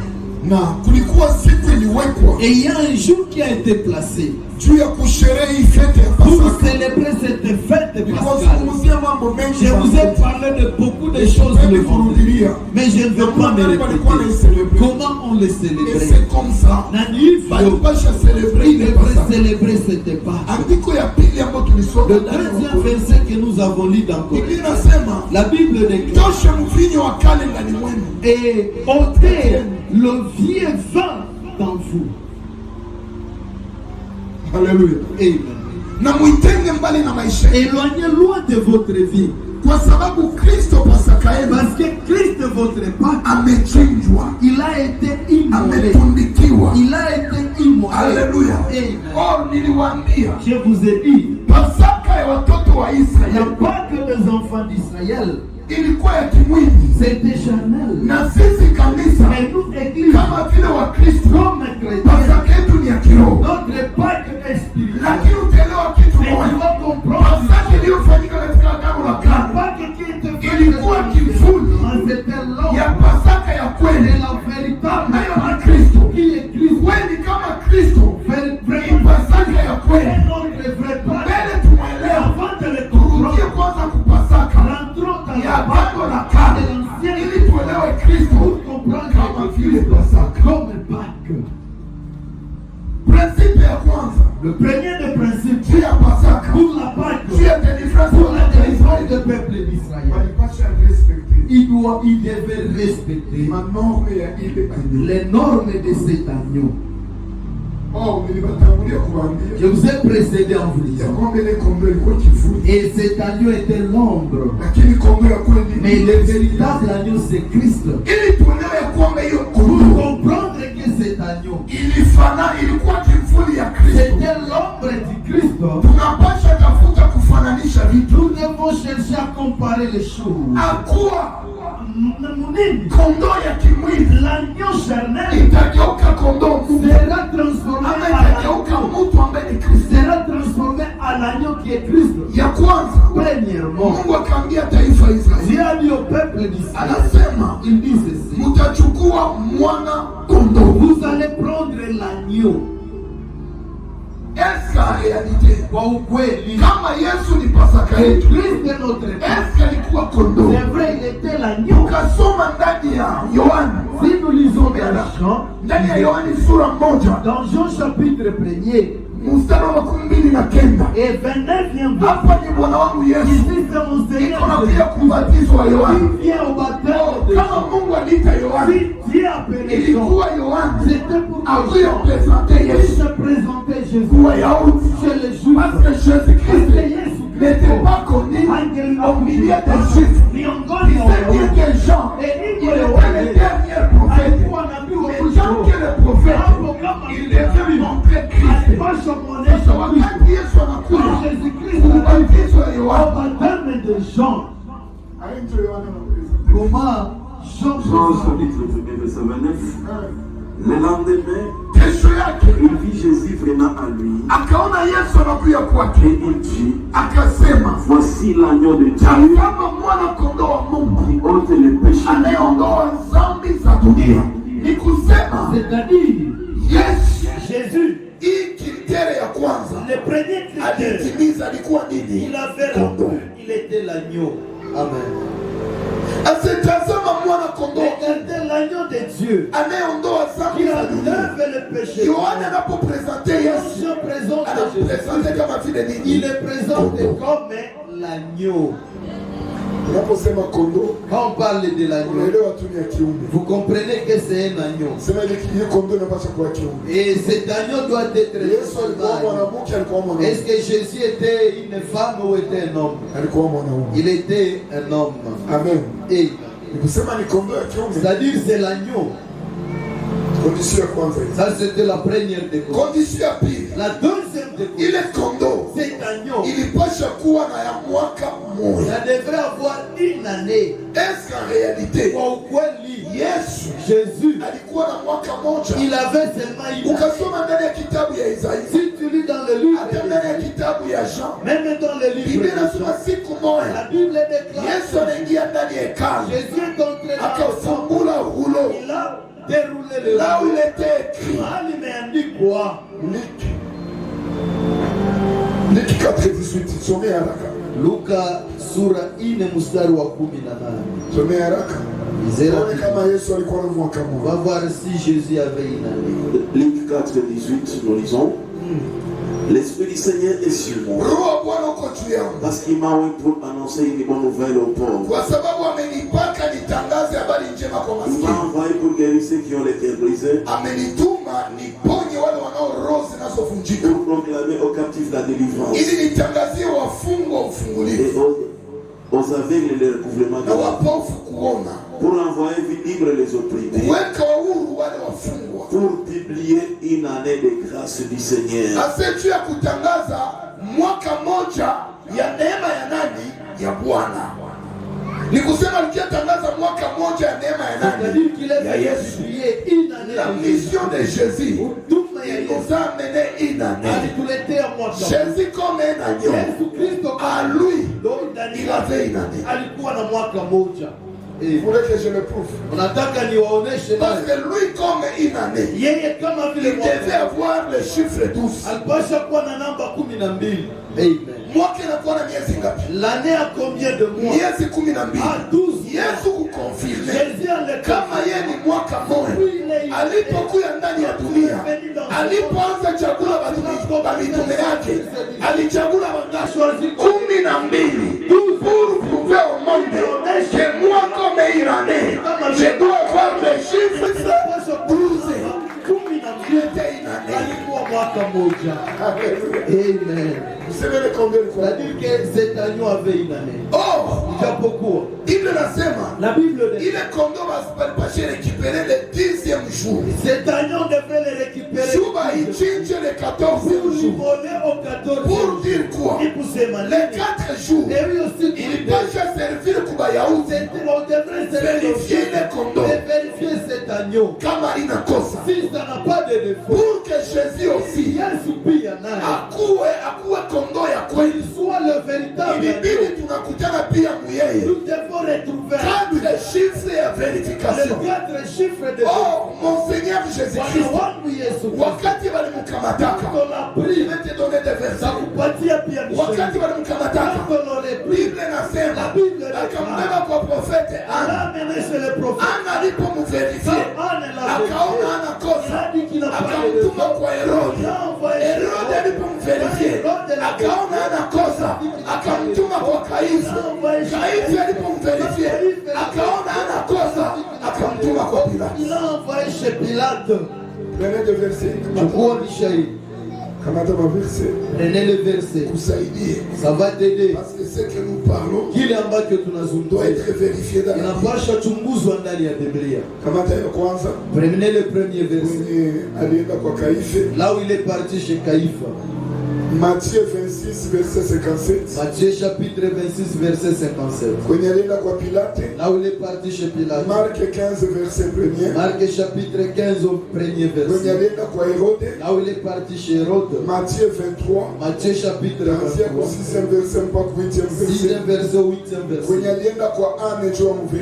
na kulikuwa siku iliwekwa Et il y a un jour qui a été placé juu ya kusherehe hii fete ya pour Pasaka. célébrer cette fête pascale. Niliwazungumzia mambo mengi Je vous ai parlé de beaucoup de choses le vendredi, mais je ne veux pas me répéter. Comment on les Et célébrait? c'est comme ça Nani hivyo walipasha celebrate il ile devrait Pasaka. célébrer cette Pâque. Andiko ya pili ambayo tulisoma Le ndani ya deuxième Wakorintho, verset que nous avons lu dans Biblia Corinthiens, inasema la Bible déclare toshe mvinyo wa kale ndani mwenu, et ôtez le vieux vin dans vous. haleluya, Amen. na muitenge mbali na maisha yenu, Éloignez loin de votre vie, kwa sababu Kristo Pasaka yenu parce que Christ, votre Pâque, amechinjwa, il a été immolé. ametundikiwa. Il a été immolé. Haleluya. Amen. Oh, niliwaambia Je vous ai dit, Pasaka ya watoto wa la Israeli Pâque des enfants d'Israël, ilikuwa ya kimwili, c'était charnel. na sisi kanisa Mais nous, Église, kama vile wa Kristo, comme chrétiens, Pasaka yetu ni ya kiroho. notre Pâque est spirituelle. Lakini utaelewa kitu Mais tu moja, vas comprendre, Pasaka iliyofanyika katika agano la la kale Pâque qui était faite ilikuwa kivuli c'était l'homme ya Pasaka ya kweli, et la véritable nayo ni Kristo. qui est Christ. Kweli kama Kristo ni Pasaka ya kweli. Notre vrai Pâque. Mbele tumwelewa, Avant de le turudie comprendre, kwanza kupasaka rentrons dans ya la agano la Pâque kale de l'ancien ili tuelewe Kristo pour comprendre kama vile Pasaka. comme Pâque. Prinsipe ya kwanza Le premier des principes juu ya Pasaka, pour la Pâque, juu ya délivrance pour la délivrance ya du peuple d'Israël, walipasha respecte il devait respecter manorme ya ile agano. les normes de cet agneau. Oh, niliwatangulia kuwaambia Je vous ai précédé en vous ya disant, kwamba ile kondoo ilikuwa kivuli, et cet agneau était l'ombre, lakini kondoo ya kweli mais le véritable agneau c'est Christ. ili tuelewe ya kwamba hiyo Pour kondoo comprendre que cet agneau ilikuwa kivuli l'ombre du Christ, tunapasha tafuta kufananisha vitu. nous devons chercher à comparer les choses. Akuwa Munini, kondoo ya kimwili l'agneau charnel itageuka kondoo Mungu, sera transformé ama à itageuka l'agneau, mtu ambaye ni Kristo. sera transformé à l'agneau qui est Christ. Ya kwanza Premièrement, Mungu akaambia taifa Israeli, Dieu a dit au peuple d'Israël, anasema il dit ceci: mutachukua mwana kondoo. vous allez prendre l'agneau. Eska realite Kwa ukweli, kama Yesu ni Pasaka yetu, Christ est notre Père. eska alikuwa kondoo? C'est vrai, il était l'agneau. Ukasoma ndani ya Yohana, Si nous lisons dans Jean, ndani ya Yohani sura moja dans Jean chapitre 1er mstari wa 29 et 29e verset, hapa ni Bwana wangu Yesu ici c'est mon Seigneur iko na pia Jésus kubatizwa Yohana. qui vient au baptême de Kama Jean. Mungu aliita Yohana, Si Dieu appelait Jean, ilikuwa Yohana c'était pour que akuye Jean presente puisse Yesu se présenter Jésus kwa Wayahudi, chez les Juifs. parce que Jésus Parce que Christ Yesu n'était pas connu au milieu des Juifs. miongoni Il mwa s'est dit Wayahudi. que Jean il était le dernier prophète. Alikuwa nabii wa Mais mwisho. Jean qui est le prophète, Hapo kama il devait montrer Christ. alipaswa kuonesha Sasa Kristo. wakati Yesu anakuja Quand Jésus-Christ kubatizwa au Yohana, baptême de Jean, aliitwa Yohana na Kristo. comment Jean Jean chapitre 1 verset 29. Le lendemain, Kesho yake il vit Jésus venant à lui akaona Yesu anakuja kwake, et il dit, akasema, voici l'agneau de Dieu tazama mwana kondoo wa Mungu qui ôte les péchés du monde. anayeondoa dhambi za dunia. Ni kusema c'est-à-dire Yesu Jésus, hii kritere ya kwanza le premier critère, alitimiza, alikuwa nini? il avait Kondoo. il était l'agneau. Amen. Asitazama mwana kondoo Regardez l'agneau de Dieu anayeondoa dhambi qui za dunia. enlève le péché. Yohana anapopresente Yesu Jean présente Jésus. anapresente kama vile Il nini? est présenté Kondoo. comme l'agneau. Unaposema kondoo Quand on parle de l'agneau, unaelewa tu ni ya kiume. vous comprenez que c'est un agneau. Sema ile kondoo inapaswa kuwa kiume. Et cet agneau doit être Yesu alikuwa mâle. mwanamke, alikuwa Est-ce mwanaume? que Jésus était une femme ou était un homme? Alikuwa mwanaume. Il était un homme. Amen. Et Ni kusema ni kondoo ya kiume. c'est-à-dire c'est l'agneau. Condition ya kwanza hiyo. Ça c'était la première des conditions. Condition ya pili, La deuxième des conditions, ile kondoo cet agneau, ilipasha kuwa na ya mwaka mmoja. ça devrait avoir une année. Est-ce qu'en réalité Kwa ukweli, Yesu Jésus, alikuwa na mwaka mmoja? il avait seulement une année. Ukasoma ndani ya kitabu ya Isaia, Si tu lis dans le livre hata ndani ya de kitabu ya Jean, même dans le livre Biblia de inasema Jean, siku la moja Bible déclare Yesu anaingia ndani ya hekalu, Jésus est entré dans le temple. akafungula hulo Il a déroulé le là où il livre. était écrit Mahali imeandikwa Luc 4:18. Somea haraka, Luka sura 4 mstari wa 18. somea haraka. Lisez Tuone rapidement. kama Yesu alikuwa na mwaka On mmoja. va voir si Jésus avait une année. Luc 4, 18, nous lisons. L'Esprit du Seigneur est sur moi, Roho wa Bwana uko juu yangu, parce qu'il m'a oint pour annoncer une bonne nouvelle aux pauvres. kwa sababu amenipaka nitangaze habari njema kwa Il m'a maskini. envoyé pour guérir ceux qui ont les cœurs brisés, Amenituma niponye wale wanao roho zinazovunjika, pour proclamer aux captifs la délivrance ili nitangazie wafungwa et ufungulivu aux aveugles le recouvrement de na la wapofu kuona, pour envoyer libre les opprimés, kuweka huru wale wafungwa. pour publier une année de grâce du Seigneur. Asetu ya kutangaza mwaka moja ya neema ya nani? Ya Bwana. Ni kusema alikitangaza mwaka moja ya neema ya nani? C'est-à-dire qu'il Ya est Yesu. publié une année. La mission de Jésus, Huduma ya il Yesu nous a amené une année. alituletea mwaka. Jésus comme un agneau, Yesu Kristo à lui, ndio ndani il avait une année. alikuwa na mwaka moja. Vous voulez que je le prouve? Unataka niwaoneshe Parce nani? que lui comme une année, Yeye kama il vile devait mwaka avoir le chiffre 12. alipasha kuwa na namba 12. Amen. Mwaka inakuwa na miezi ngapi? L'année a combien de mois? Miezi 12. Ah, 12. Yesu kukonfirme Jésus a le kama yeye ni mwaka mmoja alipokuya ndani ya dunia, alipoanza chakula mitume yake, alichagula wangapi? 12. Pour prouver au monde que moi comme une année, je dois avoir le chiffre 12. alikuwa mwaka moja. Amen. Vous savez le combien de fois? C'est-à-dire que cet agneau avait une année. Oh, Ijapokuwa Bible nasema la Bible dit ile kondoo balipashe récupérer le 10e jour. cet agneau devait le récupérer. Juba ichinje le 14e jour. jours. Pour dire quoi? Les 4 jours, il va servir pour Yaoudi. Vérifier les condoms. Kamarina Kosa. Pour que Jésus aussi akuwe kondo ya kweli. Ilibidi tunakutana pia muyeye. 4 chiffres ya verification. Oh, mon Seigneur Jésus-Christ. Wakati walimkamataka, il va te donner des versets. Wakati walimkamataka, Bible inasema akambeba kwa profete Ana. Ana alipomverifie akaona ana kosa, akamtuma kwa Herode. Herode alipomverifie akaona ana kosa, akamtuma kwa Kaifa. Kaifa alipomverifie akaona ana kosa, akamtuma kwa Pilato. Prenez le verset. Prenez le verset. Ça va t'aider. Parce que ce que nous parlons doit être vérifié dans la Bible. Prenez le premier verset. Là où il est parti chez Caïphe. Matthieu 26, verset 57. Matthieu chapitre 26, verset 57. Là où il est parti chez Pilate. Marc 15, verset 1er. Marc chapitre 15, au premier verset. Là où il est parti chez Hérode. Matthieu 23. Matthieu chapitre 23. 6e verset, 6e verset, 8e verset.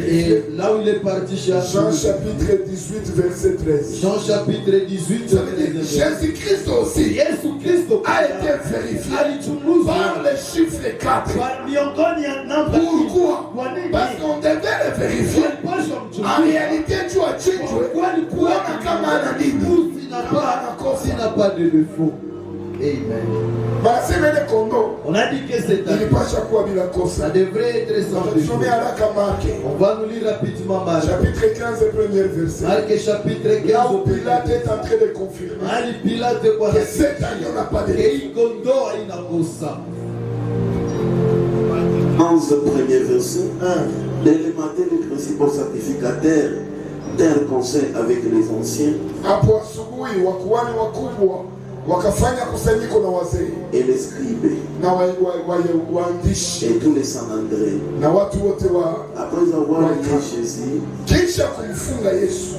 Et là où il est parti chez Jean chapitre 18, verset 13. Jean chapitre 18, verset 13. Jésus-Christ aussi a été vérifié par les chiffres 4. Pourquoi? Parce qu'on devait le vérifier. En réalité, tu as dit s'il n'a pas de défaut. Amen. On a dit que c'est ça devrait être sans défaut. On va nous lire rapidement Marc. Chapitre 15, premier verset. Marc chapitre 15. Là où Pilate est en train de confirmer que cet agneau n'a pas de défaut. 11 premier verset. Dès le matin, les principaux sacrificateurs tinrent conseil avec les anciens. Et les scribes et tous les Sanhedrins. Après avoir lié Jésus,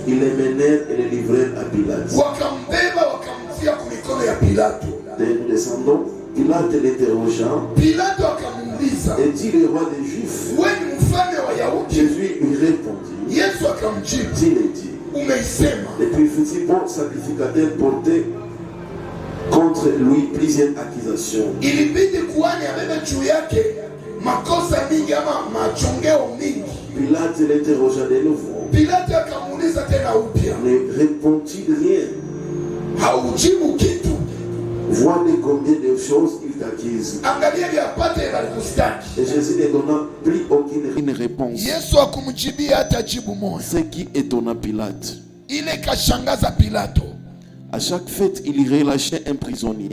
ils les menèrent et les livrèrent à Pilate. Nous descendons, Pilate l'interrogea et dit le roi des Juifs. Jésus lui répondit, il dit, les principaux sacrificateurs portaient contre lui plusieurs accusations. Pilate l'interrogea de nouveau. Ne répond-il rien? Vois combien de choses il t'accuse. Et Jésus ne donna plus aucune réponse. Ce qui étonna Pilate. À chaque fête, il relâchait un prisonnier.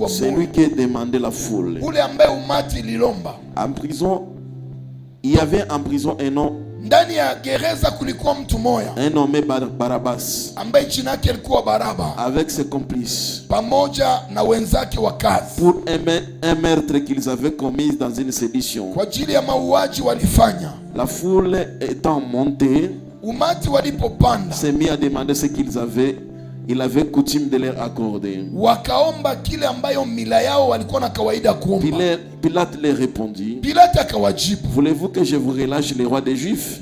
C'est lui qui demandait la foule. En prison, il y avait en prison un homme. Un nommé Barabbas. Avec ses complices. Pour un meurtre qu'ils avaient commis dans une sédition. La foule étant montée, s'est mis à demander ce qu'ils avaient. Il avait coutume de leur accorder. Pilate leur répondit, voulez-vous que je vous relâche le roi des Juifs?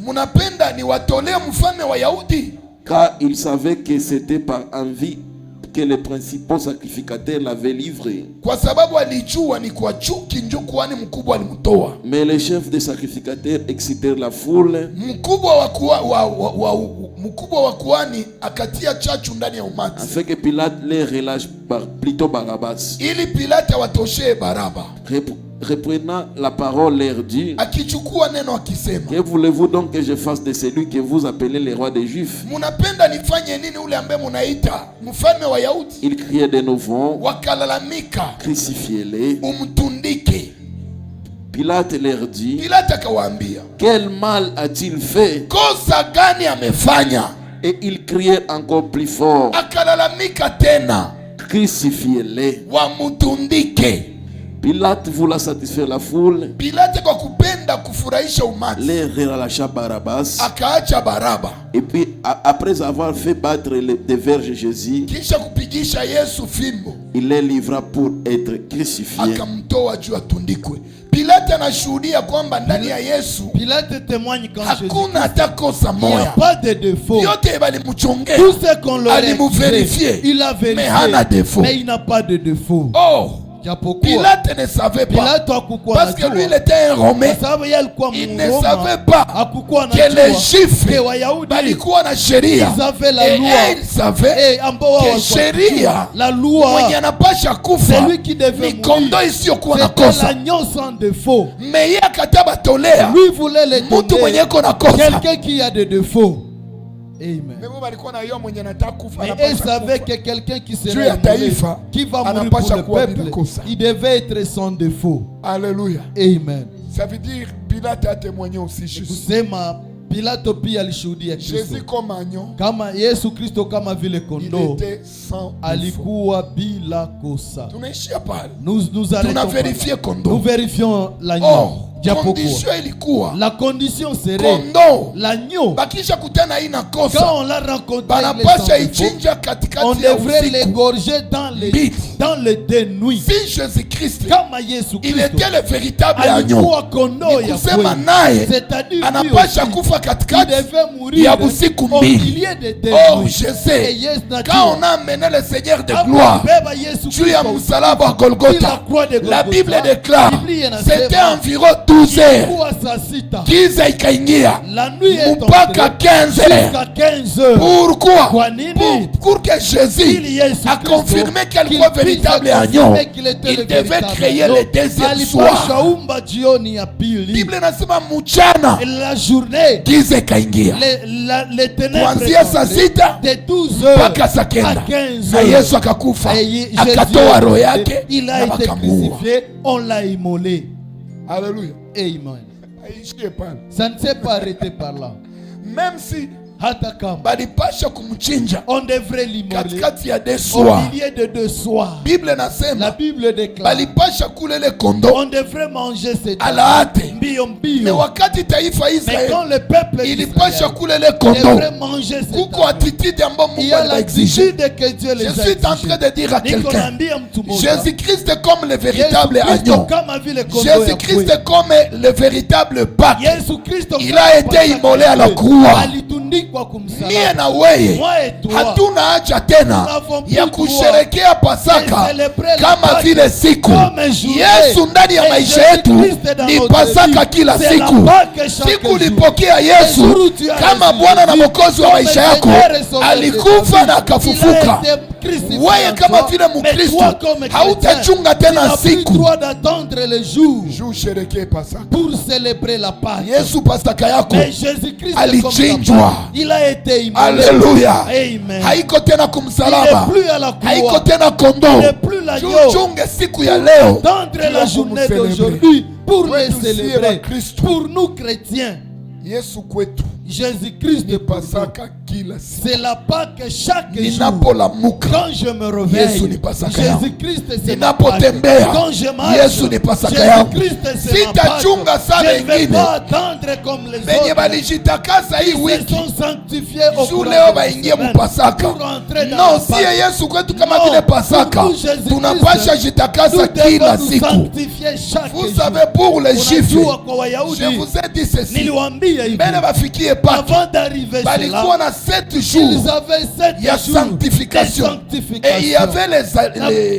Car il savait que c'était par envie que les principaux sacrificateurs l'avaient livré. Mais les chefs des sacrificateurs excitèrent la foule. Afin que Pilate les relâche plutôt Barabbas. Reprenant la parole, leur dit, que voulez-vous donc que je fasse de celui que vous appelez le roi des Juifs? Il criait de nouveau, crucifiez-les. Pilate leur dit, quel mal a-t-il fait? Et il criait encore plus fort, crucifiez-les. Wamutundike. Pilate voulant satisfaire la foule, Pilate kwa kupenda kufurahisha umati, les relâcha Barabbas. akaacha Baraba. Et puis après avoir fait battre des verges Jésus, Kisha kupigisha Yesu fimbo, il les livra pour être crucifié. akamtoa juu atundikwe. Pilate anashuhudia kwamba ndani ya Yesu Pilate témoigne quand Jésus hakuna hata kosa il n'y a moya. pas de défaut. Yote balimchongea, Tout ce qu'on leur a alimuverifier, il a mais hana vérifié, défaut. mais il n'a pas de défaut. Oh, Japokuwa Pilate ne savait pas, Pilate hakukuwa parce que lui il anajua, était un Romain. kwa sababu yeye alikuwa Il ne Mroma, savait pas hakukuwa que anajua les Juifs que Wayahudi balikuwa na sheria, ils avaient la et loi, ils savaient ambao wao que walikuwa sheria wanajua, la loi, mwenye anapasha kufa celui qui devait ni kondo mourir, isiyokuwa na c'était kosa. l'agneau sans défaut. Mais yeye akataba tolea Lui voulait les mtu mwenye donner iko na kosa. quelqu'un qui a des défauts. Amen. Mais wao walikuwa na yeye mwenye anataka kufa, Mais anapasha ils savaient kufa. que quelqu'un qui Juu serait ya immolé, taifa, qui va mourir anapasha pour le kuwa peuple, bila kosa. il devait être sans défaut. Alléluia. Amen. Ça veut dire Pilate a témoigné aussi juste. Kusema Pilato pia alishuhudia Jésus Kristo comme agneau, kama Yesu Kristo kama vile il kondoo était sans défaut. alikuwa bila kosa. Tunaishia pale. Nous arrêtons Tuna par là. vérifié Nous kondoo. vérifions l'agneau. Oh, Japokuwa condition ilikuwa la condition serait kondoo l'agneau. bakisha kutana ina Quand kosa, on l'a rencontré, banapasha il est sans défaut, ichinja on katikati ya devrait usiku. l'égorger dans les deux nuits. Si Jésus-Christ Kama Yesu il Kristo était le véritable agneau, alikuwa kondoo ni ya kusema kweli. naye C'est-à-dire anapasha lui aussi, kufa il katikati devait mourir ya busiku au mbili. milieu de deux Or nuits. je Et sais, Yesu quand on a amené le Seigneur de gloire juu ya msalaba wa Golgotha, la Bible déclare c'était environ 12 heures. Giza ikaingia la nuit est mpaka entrée 15 heures. jusqu'à 15 heures. Pourquoi? Kwa nini? Pour que Jésus a confirmé qu'il soit véritable agneau, il devait créer le deuxième soir. Aliumba jioni ya pili. Bible inasema mchana La journée, giza ikaingia les ténèbres kuanzia saa sita de 12 heures mpaka saa à kenda, 15 na heures. Yesu akakufa Et Jésus akatoa roho yake il na a été wakamuua. crucifié, on l'a immolé. Haleluya. Amen. Aishie pale. Ça ne s'est pas arrêté par là. Même si Hata kama balipasha kumchinja on devrait l'immoler katikati ya deux au soirs, milieu de deux soirs. Bible La nasema Bible déclare balipasha kule le kondo on devrait manger cette alaate. mbio Mais mbio. wakati taifa Mais Israeli quand le peuple ilipasha d'Israël kule le kondo, devrait manger cette kuko attitude ambayo il y Mungu a aliexige. l'attitude que Dieu les Je a suis en train exigées. de dire à quelqu'un, Nikonambia mtu mmoja, Jésus-Christ est comme le véritable Yesu Kristo agneau. kama vile kondoo ya Jésus-Christ kweli. est comme le véritable Pâques. Yesu Kristo Il kama a été Pasaka immolé à la kweli. croix. Alitundikwa kumsalaba. Mie na weye Moi et toi, hatuna haja tena ya kusherekea Pasaka kama vile siku. Yesu ndani ya maisha yetu ni Pasaka kila siku. Siku ulipokea Yesu kama Bwana na Mwokozi wa maisha yako, alikufa na akafufuka. Wewe kama vile Mkristo hautachunga tena siku juu sherekee Pasaka. pour célébrer la Pâque. Yesu Pasaka yako Mais Jésus-Christ alichinjwa. comme la Pâque, il a été immolé. Haleluya. Amen. Haiko tena Il kumsalaba, n'est plus à la croix. haiko tena kondoo. Il n'est plus l'agneau. Tuchunge siku ya leo Tendre la journée d'aujourd'hui pour les célébrer. Kristo. Pour nous chrétiens, Yesu kwetu Jésus-Christ ni de Pasaka, Pasaka kila siku. c'est la Pâque chaque jour. Ninapolamuka Quand je me réveille, Yesu ni Pasaka yangu. Jésus-Christ c'est ma Pâque. Ninapotembea Quand je marche, Yesu ni Pasaka yangu. Jésus-Christ c'est ma Pâque. Sitachunga sana Je ne vais wengine pas attendre comme les benye autres. balijitakasa hii Ils se wiki sont sanctifiés au juu cours de leo la baingie semaine mupasaka. pour entrer dans No, la siye Pâque. Yesu kwetu kama Non, vile Pasaka pour nous, Jésus-Christ, tunapasha jitakasa nous kila devons nous siku. sanctifier chaque Vous jour. savez, pour les Juifs, Unajua kwa Wayahudi, je vous ai dit ceci, niliwaambia hivi, mbele bafikie Pâques avant d'arriver balikuwa cela, na 7 ils jours avaient 7 ya jours sanctification. de Et il y avait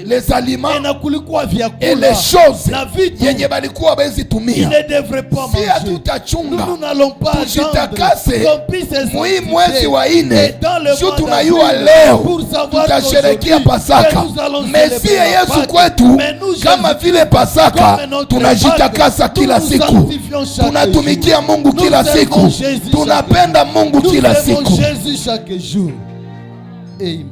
les aliments na kulikuwa et vyakula les choses na vitu yenye balikuwa ils bezitumia. ne devraient pas Si manger. hatutachunga Nous n'allons pas tujitakase qu'on puisse se mwi mwezi sanctifier. wa Et ine dans le juu mois tunayua d'avril, leo pour savoir tutasherekea qu'aujourd'hui, Pasaka. que nous allons Mesiye célébrer la Yesu Pâque. kwetu Mais nous, kama Jésus, vile Pasaka comme notre tunajitakasa Pâque, kila nous nous siku, sanctifions chaque tunatumikia jour. Mungu Nous kila servons siku, Jésus chaque tunapenda jour. Mungu Nous kila servons siku. Jésus chaque jour. Amen.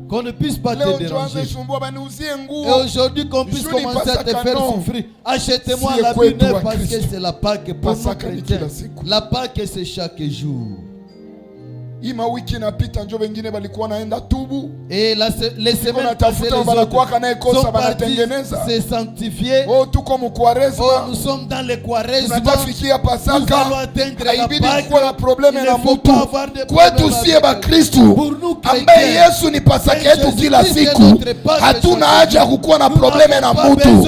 Qu'on ne puisse pas te déranger. Et aujourd'hui, qu'on puisse Jour ni commencer à te Pasaka, faire non. souffrir. Achetez-moi Si la kwetu neuve wa parce que Kristo. c'est la Pâque pour nous Pasaka ni chrétiens. kila siku. La Pâque, c'est chaque jour. Ima wiki inapita njo wengine walikuwa naenda tubu. Et les semaines passées, les autres sont partis se sanctifier. Oh, tuko mu Kwaresma. Oh, nous sommes dans les Kwaresma. Tunatafikia Pasaka. Nous allons atteindre la Haibidi Pâque. kuwa na probleme Il na ne faut mutu. pas avoir de Kwetu problème siye avec ba eux. Kristu Pour nous ambaye chrétiens, Yesu ni Pasaka yetu kila siku, hatuna haja ya kukuwa na probleme na mutu.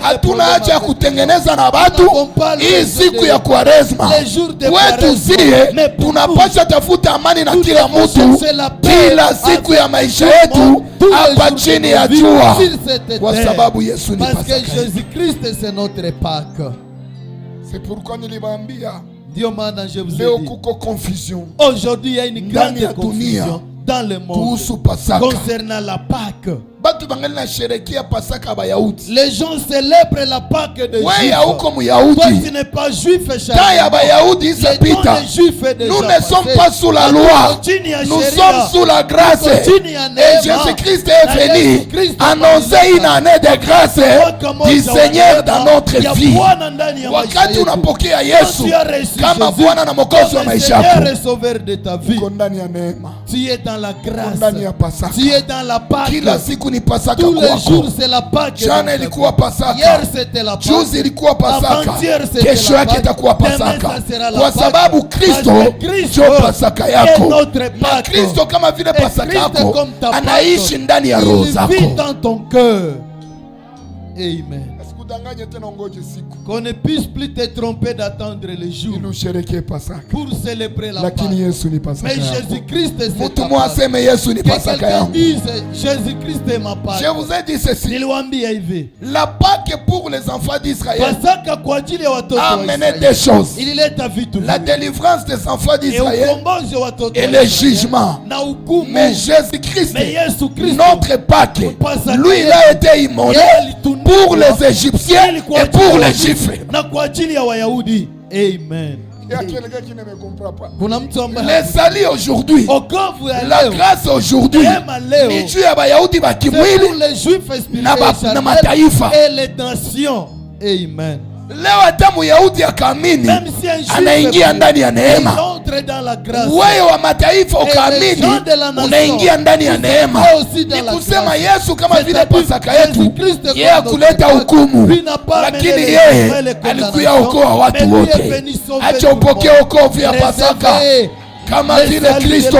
Hatuna haja ya kutengeneza na batu. Hii siku ya Kwaresma kwetu siye tunapasha tafuta amani na kila mutu kila siku ya maisha yetu hapa chini ya jua, kwa sababu Yesu ni parce Pasaka. que Jésus-Christ c'est notre Pâque. C'est pourquoi niliwaambia Dieu maana je vous ai leo dit. kuko confusion Aujourd'hui il y a une grande ya dunia confusion dans le monde kuhusu Pasaka. concernant la Pâque. Batu bangali na sherekia Pasaka Bayahudi. Les gens célèbrent la Pâque de Wewe Juifs. hauko Toi Muyahudi. tu n'es pas juif, Ta ya Bayahudi Les temps isapita. des Juifs est déjà Nous ne sommes passé. pas sous la loi. Continue à Nous chérir. sommes sous la grâce. Continue à Et neema. Jésus-Christ est Na venu Yesu-Kristo annoncer ameleta une année de grâce mwaka du moja wa Seigneur neema dans notre ya vie. Bwana ndani ya maisha Wakati yetu. unapokea Quand Yesu tu as reçu kama Jésus Bwana na Mwokozi wa comme le maisha Seigneur yako, et Sauveur de ta vie, uko ndani ya neema, tu es dans la grâce. ndani ya Pasaka. Tu es dans la Pâque. Kila siku ni Pasaka Tous les kwako. jours c'est la Pâque. Jana ilikuwa Pasaka, Hier c'était la Pâque. juzi ilikuwa Pasaka, Avant-hier c'était kesho la yake Pâque. itakuwa Demain Pasaka, ça sera la kwa Pâque. sababu Kristo Parce que Kristo ndio Pasaka est yako. notre Na Pâque. Kristo kama vile Et Pasaka Christ est yako comme ta Pâque. anaishi ndani ya roho Il zako. vit dans ton cœur. Amen. Asikudanganye tena, ungoje siku Qu'on ne puisse plus te tromper d'attendre le jour ili usherekee Pasaka, pour célébrer la lakini Pâque. Yesu ni Pasaka Mais yako. Jésus-Christ c'est Mtu ta mmoja Pâque. aseme Yesu ni Que Pasaka quelqu'un yangu. dise Jésus-Christ est ma Pâque. Je vous ai dit ceci, Niliwaambia hivi, la Pâque pour les enfants d'Israël Pasaka kwa ajili ya watoto a wa amené Israeli des choses: ilileta vitu la vingi. délivrance des enfants Et d'Israël ukombozi wa watoto et wa le Israeli jugement. na hukumu. Mais Jésus-Christ, Mais Yesu Kristo, notre Pâque, Pasaka lui, il a été immolé yeye alitundikwa pour les Égyptiens ili kwa et ajili pour ya les Juifs. na kwa ajili ya Wayahudi. Amen. Kuna mtu ambaye Les salis aujourd'hui, okovu ya la leo grâce aujourd'hui, neema leo ni juu ya Bayahudi wa c'est pour kimwili les juifs na spirituels mataifa. et les nations. Amen. Leo hata Myahudi akaamini Même si un juif anaingia ndani ya il neema. entre dans la grâce. Wewe wa mataifa ukaamini unaingia ndani ya neema. Ni kusema Yesu kama vile Pasaka yetu, yeye akuleta hukumu, lakini yeye alikuya okoa watu wote. Acha upokee wokovu ya Pasaka kama vile Kristo.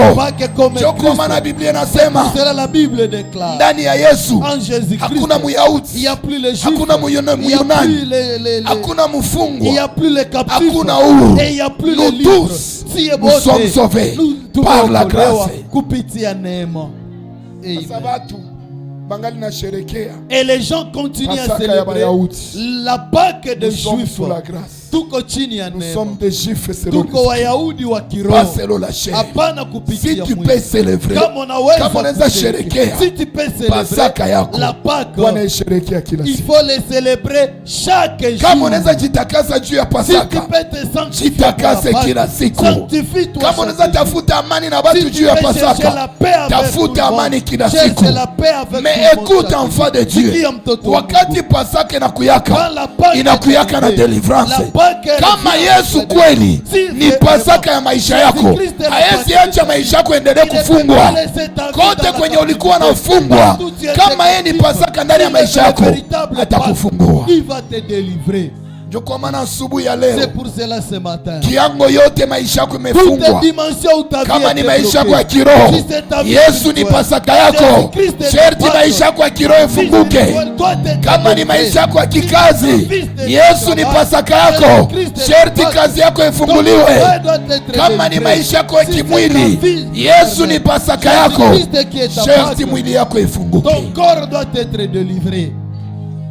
Kwa maana Biblia inasema La Bible déclare ndani ya Yesu en Jésus-Christ hakuna Myahudi, il n'y a plus les juifs, hakuna il n'y a plus Myunani, les hakuna il n'y mfungwa, a plus les captifs, hakuna huru. et il n'y a plus les Nous libres. tous, Si nous sommes sauvés par la grâce. kupitia neema. Amen. Sabatu bangali na sherekea Et les gens continuent à Pasaka ya célébrer Bayahudi. la Pâque des Nous sommes Juifs. sous la grâce. Tuko chini ya Nous neema. sommes des Juifs selon Tuko l'esprit, Wayahudi wa pas kiroho. selon la chair. Hapana Si kupitia tu mwili. peux célébrer, Kama unaweza kama unaweza sherekea si tu peux Pasaka célébrer yako, la Pâque, Bwana isherekea kila il siku. faut les célébrer chaque jour. Kama unaweza jitakasa juu ya Si tu Pasaka, peux te sanctifier pour jitakase la kila Pâque, siku. sanctifie-toi Kama chaque unaweza jour. tafuta amani na watu Si tu juu ya veux chercher Pasaka, la paix avec tafuta tout le monde, amani kila cherche siku. la paix avec Mais tout le monde écoute, chaque enfant jour. de Dieu, Sikia mtoto wa wakati Mungu. Pasaka Quand inakuyaka, la Pâque inakuyaka na est arrivée, deliverance. la Pâque est Kama arrivée. Yesu kweli ni Pasaka ya maisha yako, haezi acha maisha yako endelee kufungwa kote kwenye ulikuwa nafungwa. Kama yeye ni Pasaka ndani ya maisha yako, atakufungua. Il va te délivrer. Ndio kwa maana asubuhi ya leo, C'est pour cela ce matin. kiango yote maisha yako Toutes imefungwa. les dimensions où ta vie Kama ni est maisha yako ya bloquée. kiroho, Si c'est ta vie Yesu ni spirituelle, Pasaka yako. Jésus-Christ est Sherti ta maisha yako ya kiroho Fils ifunguke. spirituel, toi, t'es Kama ni délivré. maisha yako ya kikazi, Fils de Yesu ni travail, Pasaka yako. Jésus-Christ est Sherti Pasaka. kazi yako Ton ifunguliwe. travail doit être Kama ni délivré. maisha yako ya Si c'est kimwili, ta vie, Yesu ni Pasaka yako. Jésus-Christ qui est ta Sherti Pâque. mwili yako ifunguke. Ton corps doit être délivré.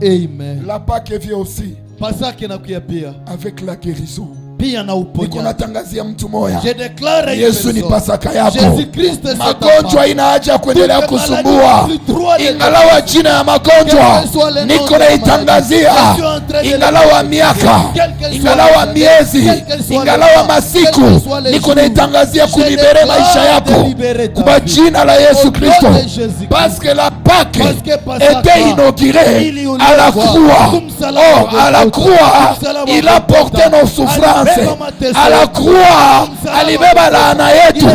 Amen. La Pâque vient aussi Pasaka inakuja pia avec la guérison. pia na Niko uponyaji. natangazia mtu moya, Je déclare une Yesu ni personne. Pasaka yako. Jésus-Christ c'est ta Magonjwa Pâque. ina haja ya kuendelea Toutes les kusumbua, maladies, plus trois de ingalawa jina ya magonjwa Quel que soit le nom niko de la naitangazia, maladie, je suis en train de ingalawa le miaka, Quel que soit ingalawa le miezi, quel que soit ingalawa le temps, masiku, quel que soit les niko jours, naitangazia je kulibere déclare maisha yako de libérer ta kwa vie. jina la Yesu Au nom Kristo, de Jésus-Christ. parce que la Pâque Parce que Pasaka, était inaugurée ili à la uliwekwa, croix. kumsalaba Oh, wa à la Golgotha, croix, kumsalaba il wa a porté Golgotha, nos souffrances. souffrance. À la croix alibeba laana yetu,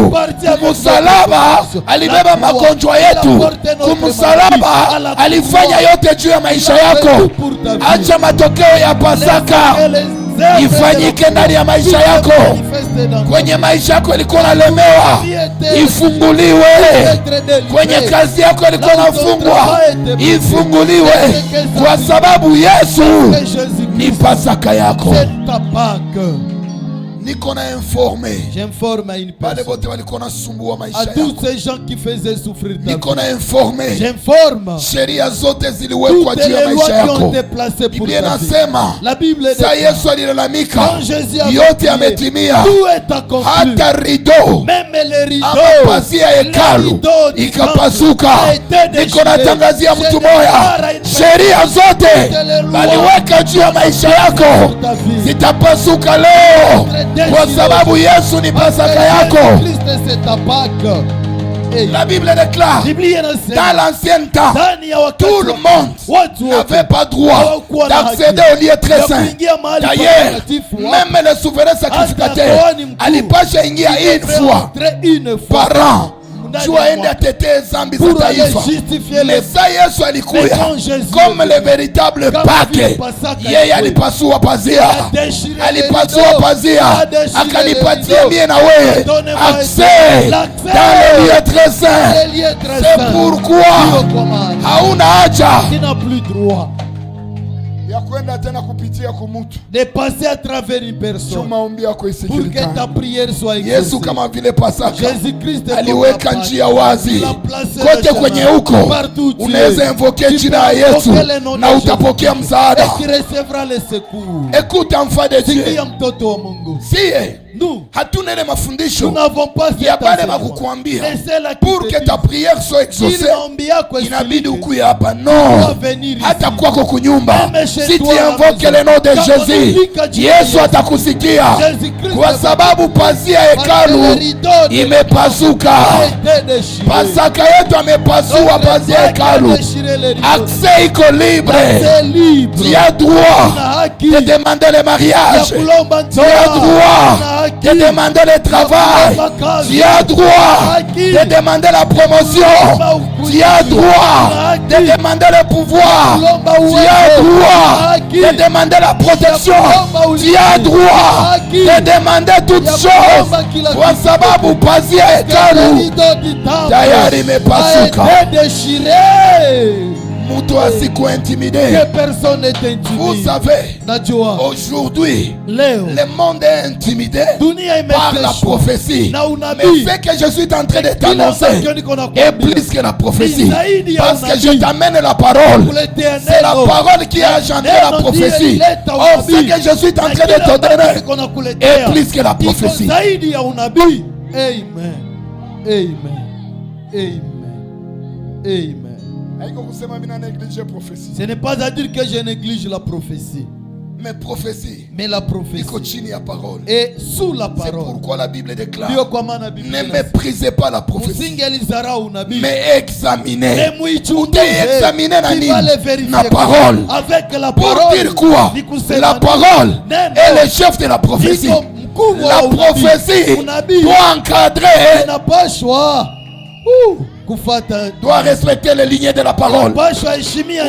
kumusalaba alibeba magonjwa yetu, kumusalaba alifanya yote juu ya maisha yako. Acha matokeo ya Pasaka ifanyike ndani ya maisha yako. Kwenye maisha yako ilikuwa nalemewa, ifunguliwe. Kwenye kazi yako ilikuwa nafungwa, ifunguliwe, kwa sababu Yesu ni Pasaka yako. Niko na informe, j'informe à une personne, à tous ces gens qui faisaient souffrir ta vie. niko na informe, J'informe sheria zote ziliwekwa toutes juu ya les lois maisha qui ont yako. été placées pour Biblia ta vie. inasema La Bible sa dit Yesu alilalamika, quand Jésus a yote prié, yametimia, tout est accompli. hata rido Même les rideaux, amapazia hekalu ikapasuka. Niko natangazia mtu moya, sheria zote waliweka juu ya maisha yako zitapasuka leo, kwa sababu Yesu ni Pasaka yako. La Bible déclare, dans l'ancien temps, tout le monde n'avait pas droit d'accéder au lieu très saint. D'ailleurs, même le souverain sacrificateur alipasha ingia une fois par an juu aende atetee zambi za taifa. Mesa Yesu alikuya comme le véritable pake. Yeye alipasua pazia, alipasua pazia, akanipatia mie na wewe accès dans le lieu très saint. C'est pourquoi hauna haja ya kwenda tena kupitia kumutu, de passer à travers une personne maombi yako pour que isikilikane. ta prière soit exaucée. Yesu kama vile Pasaka Jésus-Christ aliweka njia wazi kote kwenye huko, unaweza invoke jina la Yesu na utapokea msaada. Écoute enfant de Dieu, siye hatuna ile mafundisho ya bale bakukwambia pour que ta prière soit exaucée inabidi ukuye hapa. No, hata kwako kunyumba, si tu invoques le nom de Jésus, Yesu atakusikia, kwa sababu pazia hekalu imepasuka. Pasaka yetu amepasua pazia hekalu. Accès iko libre. Tu as droit de demander le mariage, tu as droit de demander le travail, tu as droit de demander la promotion, tu as droit de demander le pouvoir, tu as droit de demander la protection, tu as droit de demander toutes choses, kwa sababu pazia hekalu tayari imepasuka. Mutu asiku intimidé. Vous savez, aujourd'hui, le monde est intimidé par la prophétie. Mais ce que je suis en train de t'annoncer est plus que la prophétie. Parce que je t'amène la parole. C'est la parole qui a engendré la prophétie. Or, ce que je suis en train de te donner est plus que la prophétie. Amen. Amen. Amen. Amen. Ce n'est pas à dire que je néglige la prophétie. Mais la prophétie est sous la parole. C'est pourquoi la Bible déclare, ne méprisez pas la prophétie, mais examinez. Examinez la parole. Pour dire quoi? La parole est le chef de la prophétie. La prophétie doit encadrer, doit respecter les lignes de la parole.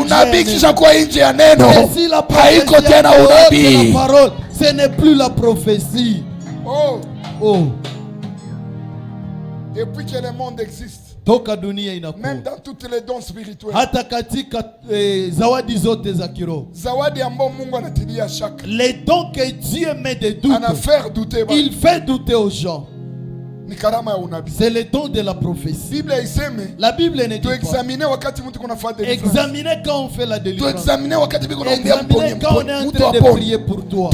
Unabii kisha kwa nje ya neno haiko tena unabii. Ce n'est plus la prophétie. Depuis que le monde existe, toka dunia inakuwa, même dans toutes les dons spirituels, hata katika zawadi zote za kiroho, zawadi ambayo Mungu anatilia shaka, les dons que Dieu met de doute, il fait douter aux gens. C'est le don de la prophétie. La Bible ne dit pas. Examiner quand on fait la délivrance. Examiner quand on est en train de prier pour toi.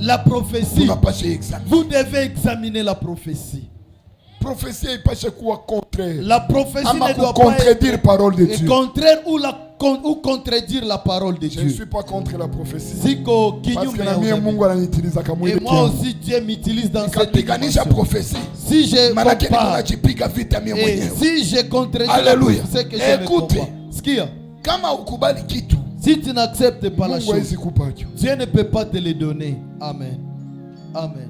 La prophétie. Vous devez examiner la prophétie. La prophétie ne doit pas contredire parole de Dieu. Contraire ou contredire la parole de Dieu. Je ne suis pas contre la prophétie. Parce que et moi aussi Dieu m'utilise dans cette dimension. Si je compare, si je contredis, c'est que je me comprends. Kama ukubali kitu, Si tu n'acceptes pas la Mungu chose, hawezi kupacho. Dieu ne peut pas te les donner. Amen. Amen.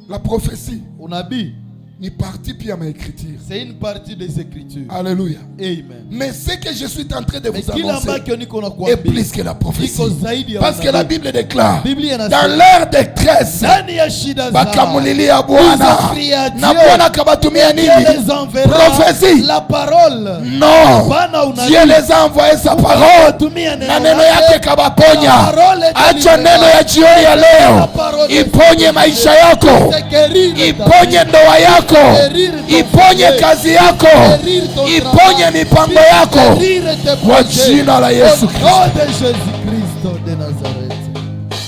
La prophétie Unabii, ni partie pia ma écriture. c'est une partie des Écritures. Alléluia. Amen. Mais ce que je suis en train de Mais vous kila annoncer ambacho niko na est kuambia plus que la prophétie. iko zaidi ya Parce que la unabii. Bible déclare, Biblia inasema, dans leur détresse, ndani ya shida zao bakamulilia Bwana Uzofia na Dieu. Bwana akabatumia Dieu nini? les enverra Prophétie. la parole. Non, Bana unabii. Dieu les a envoyé sa parole Tumia neno na neno lake. yake kabaponya. La parole est Acha délivrée. neno ya jioni ya leo La parole est iponye délivrée. maisha yako, C'est guérir ta iponye vie. ndoa yako, Guérir ton iponye foyer. kazi yako, Guérir ton iponye travail. mipango yako Guérir tes kwa projets. jina la Yesu Au Kristo. nom de Jésus-Christ de Nazareth.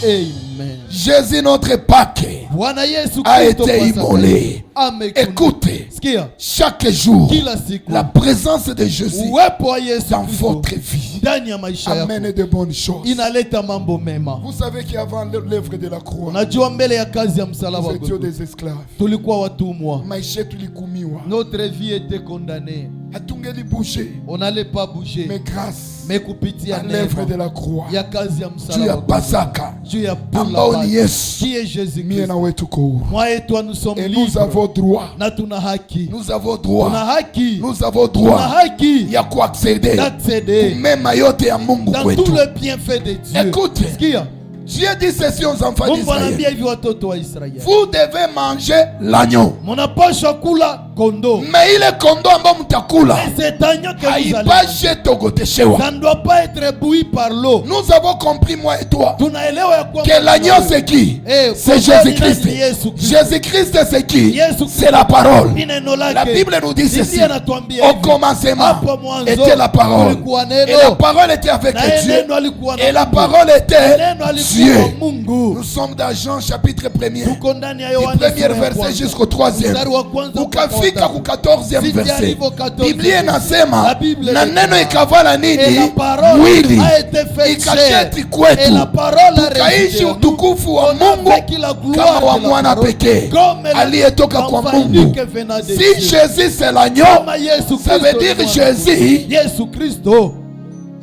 Amen. Jésus notre Pâques Bwana Yesu a Kristo été kwa immolé. amekufa. Écoutez, Sikia, chaque jour, kila siku la présence de Jésus uwepo wa Yesu dans Kristo votre vie ndani ya maisha yako amène de bonnes choses. inaleta mambo mema. Vous savez qu'avant l'œuvre de la croix, Unajua mbele ya kazi ya msalaba nous wa étions Golgotha, des esclaves. tulikuwa watumwa. Maisha tulikumiwa, Notre vie était condamnée. hatungeli bouger, On n'allait pas bouger. mais grâce Mais kupitia à l'œuvre de neema la croix, ya kazi ya juu msalaba ya wa Golgotha, Pasaka, juu ya ambao pula ni Yesu, qui est Jésus mie Christ. na wetu tuko huru. Moi et toi nous sommes Et nous libres. avons droit, Na tuna haki. nous avons Tuna droit, haki. nous avons Tuna droit haki ya kuacceder d'accéder kumema yote ya Mungu dans kwetu. tout le bienfait de Dieu. Écoute, Sikia, Dieu dit ceci aux enfants Mungu d'Israël: anaambia hivi watoto wa Israeli, vous devez manger l'agneau, mnapaswa kula kondoo. mais ile kondoo ambao mtakula C'est agneau que vous allez manger. haipashe togoteshewa. Ça ne doit pas être bouilli par l'eau. Nous avons compris, moi et toi, Tunaelewa ya kwamba que l'agneau c'est qui? Eh, C'est kondoo Jésus-Christ. ni Yesu Kristo. Jésus-Christ c'est qui? Yesu Kristo. C'est la parole. Ni neno lake. La Bible nous dit Biblia ceci: inatuambia au hivi. commencement Hapo mwanzo était la parole, kulikuwa et neno. la parole était avec Na Dieu, neno alikuwa na et la Mungu. parole était Neno alikuwa Dieu. Mungu. Nous sommes dans Jean chapitre 1er, Tuko ndani ya du Yohana premier sura ya verset kwanza. jusqu'au 3e, Mstari wa kwanza ukafika ku mpaka 14e Sisi verset. alivyo 14e Biblia verset. inasema La Bible na inasema, neno ikavala Et la nini parole mwili a été faite ikaketi chair. Et kwetu, la parole a tukaishi résidé en nous. utukufu wa On a Mungu vécu la gloire kama wa de la mwana parole. pekee Comme la- aliyetoka kwa l'enfant Mungu. unique venant de Si Dieu. Jésus c'est l'agneau, Kama Yesu ça veut Kristo dire ni mwana. Jésus Yesu Kristo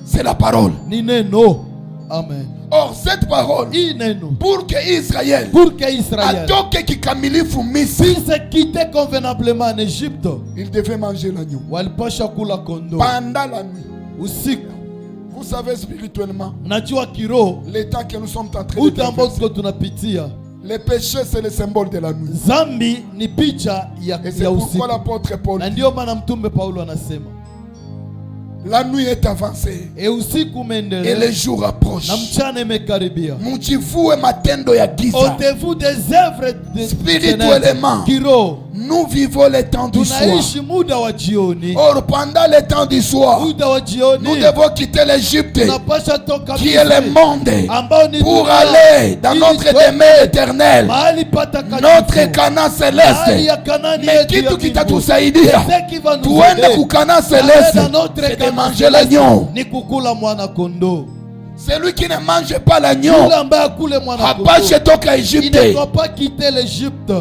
c'est la parole. ni neno. Amen. Or cette parole, Hii neno pour que Israël pour que Israël atoke kikamilifu Misri, puisse quitter convenablement en Égypte, il devait manger l'agneau walipasha kula kondoo pendant la nuit. usiku. Vous savez spirituellement, Najua kiroho les temps que nous sommes en train de uta ambao traverser, tuko tunapitia, les péchés c'est le symbole de la nuit. zambi ni picha ya, Et c'est ya pourquoi usiku. l'apôtre Paul Na dit, ndio maana mtume Paulo anasema la nuit est avancée usiku et umeendelea le jour approche. na mchana imekaribia. Mujivue matendo ya giza. Ôtez-vous des œuvres de Spirituellement, kiroho. nous vivons les temps du soir. Tunaishi muda wa jioni. Or pendant les temps du soir, Muda wa nous jioni devons quitter l'Égypte tunapasha toka qui est le Misri, monde ambao ni pour dunia, aller dans ili notre twende demeure éternelle, mahali patakatifu, notre Canaan mahali céleste. ya Kanaani Mais yetu ya kitu mbinguni. kitatusaidia Ce qui va nous tuende aider ku Canaan à aller céleste, dans notre c'est de Canaan manger céleste, l'agneau. ni kukula mwana kondoo. Celui qui ne mange pas l'agneau Yule ambaye akule mwana hapashe kondoo, toka il ne Égypte. doit pas quitter l'Égypte.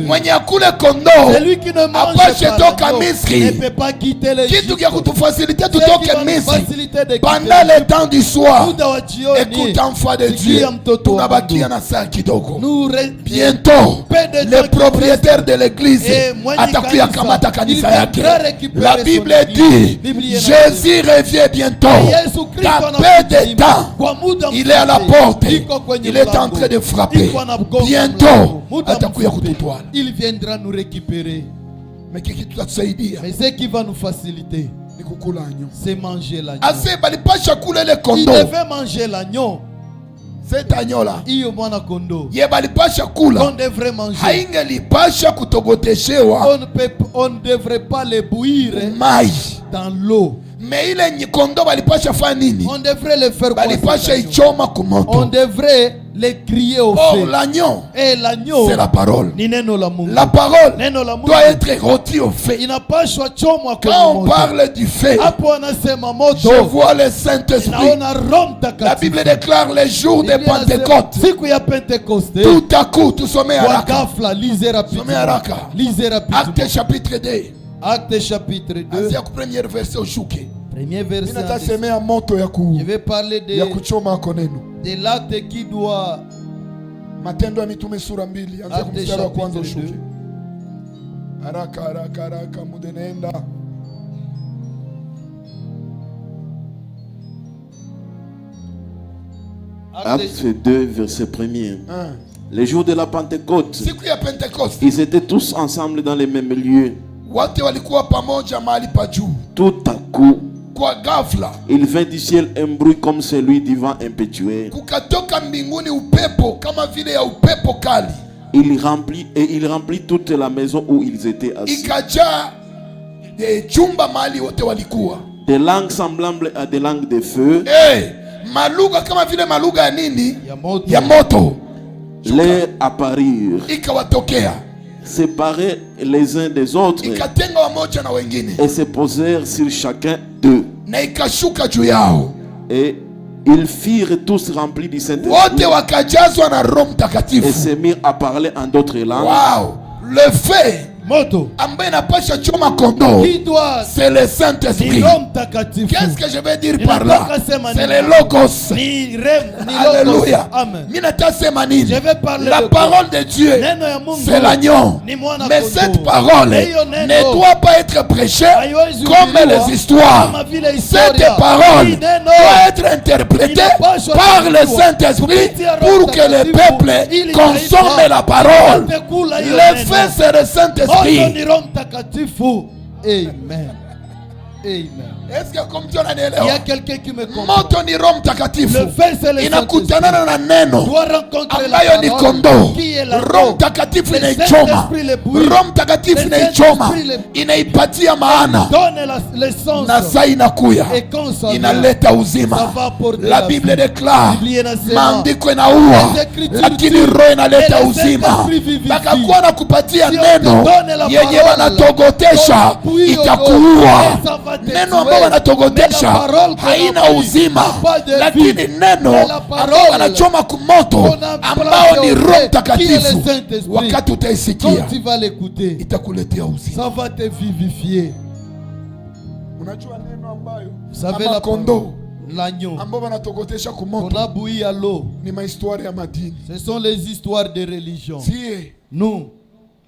Mwenye akule kondoo Celui qui ne mange hapashe pas toka l'agneau Misri. ne peut pas quitter l'Égypte. Kitu kia kutufasilite Ce qui tutoke va nous Misri faciliter de quitter pendant le l'Égypte. temps du soir. Muda wa jioni, Écoute, enfant de Dieu, sikia mtoto wa tunabakia Mungu. na saa kidogo. Nous Bientôt, peu de le temps qui propriétaire de l'église Eh, mwenye atakuya kanisa, kamata kanisa il yake. viendra récupérer La son Bible église. dit, Biblia Jésus revient bientôt. Yesu Kristo Dans peu anakuja de temps, kwa muda il est à la mfupi. porte. Iko kwenye Il est en mlango. train de frapper. Iko anagonga Bientôt, mlango. Muda atakuya mfupi. kututwala. Il viendra nous récupérer. Mais kiki tutatusaidia Mais ce qui va nous faciliter, ni kukula agneau. c'est manger l'agneau. Ase balipasha kula ile Il kondoo. devait manger l'agneau. Cet agneau là, Hiyo mwana kondoo. ye balipasha On kula. devrait manger. Haingelipasha kutogoteshewa On ne devrait pas les bouillir mai. dans l'eau. Mais ile kondoo balipasha fa nini? On devrait le faire quoi, Balipasha cet agneau? ichoma On kumoto. devrait les crier au Or, feu. l'agneau, Et l'agneau, c'est la parole. ni neno la Mungu. La parole Neno la Mungu doit être rôtie au feu. inapashwa chomwa kwenye Quand on moto. parle du feu, Hapo anasema je moto. vois le Saint-Esprit. Naona Roho Mtakatifu. La Bible déclare les jours de Biblia inasema, Pentecôte. siku ya Pentekoste. Tout à coup, tout sommet à Kwa Raka. ghafla, lisez rapidement. Sommet à Raka. Lisez rapidement. Acte chapitre 2. Acte chapitre 2. Anzia ku premier verset ushuke. Premier verset. Ninatasemea moto ya Je vais parler ya kuchoma koneno. de l'acte qui doit. Matendo ya Mitume sura 2. Anzia Acte kumstari wa kwanza chapitre ushuke. Haraka haraka haraka mudenenda. Acte 2, verset 1er. Les jours de la Pentecôte, Siku ya Pentecoste, ils étaient tous ensemble dans les mêmes lieux. wote walikuwa pamoja mahali pa juu. Tout à coup, Kwa ghafla il vint du ciel un bruit comme celui du vent impétueux. kukatoka mbinguni upepo kama vile ya upepo kali, Il remplit toute la maison où ils étaient assis. ikajaa chumba mahali wote walikuwa. Des langues semblables à des langues de feu Malugha kama vile malugha ya nini? Ya moto. Ya moto leur apparurent, ikawatokea, séparés les uns des autres, ikatenga wamoja na wengine, et se posèrent sur chacun d'eux. na ikashuka juu yao. Et ils firent tous remplis du Saint-Esprit Wote wakajazwa na Roho et Mtakatifu. se mirent à parler en d'autres langues. Wow, le feu Moto. ambaye inapasha choma kondoo, Qui doit. c'est le Ni Saint-Esprit. Roho Mtakatifu. Qu'est-ce que je vais dire par là? Ninataka sema C'est nini? le logos. Ni rem. Ni Alléluia. logos. Amen. Mimi natasema nini? Je vais parler La de parole de Dieu, Neno ya Mungu. c'est l'agneau. Ni mwana Mais kondoo. cette parole Hiyo neno ne doit pas être prêchée haiwezi comme kuhubiriwa les histoires. kama vile Cette historia. parole Hii neno doit être interprétée inapaswa par le kuhubiriwa Saint-Esprit kupitia Roho pour que le Mtakatifu peuple ili consomme taifa la parole. lipate kula hiyo Le neno. fait, c'est le Moto Saint-Esprit. ni Roho Mtakatifu. Amen. Amen. Est-ce que comme tu Il y a unanielewa? quelqu'un qui me comprend. Moto ni Roho Mtakatifu, Le fait, c'est le inakutanana na neno doit rencontrer la ambayo ni parole kondoo. qui est la Roho Mtakatifu Le inaichoma, Saint-Esprit le bouillit. Roho Mtakatifu Le inaichoma, Saint-Esprit le- inaipatia maana, donne le sens. na saa inakuya Et quand ça vient, inaleta ça uzima. va apporter La la Bible vie. déclare, Biblia inasema, maandiko inaua, les Écritures lakini disent, roho inaleta et le uzima. Saint-Esprit vivifie. Bakakuwa na kupatia Si on neno te donne la yenye parole, wanatogotesha ton puits itakuua. et ça va te Neno tuer. ambayo wanatogotesha Mais la parole qu'on haina a pris uzima, n'a pas de lakini vie. neno Mais la parole ambayo wanachoma kumoto qu'on a ambao ni placé au Roho fait, qui est Mtakatifu, le Saint-Esprit. wakati Quand utaisikia tu vas l'écouter, itakuletea uzima. ça va te vivifier. Unajua neno ambayo Vous savez ama la kondoo parole, l'agneau ambao wanatogotesha qu'on kumoto a bouilli à l'eau. ni mahistoria ya madini. Ce sont les histoires de religion. Sie Nous,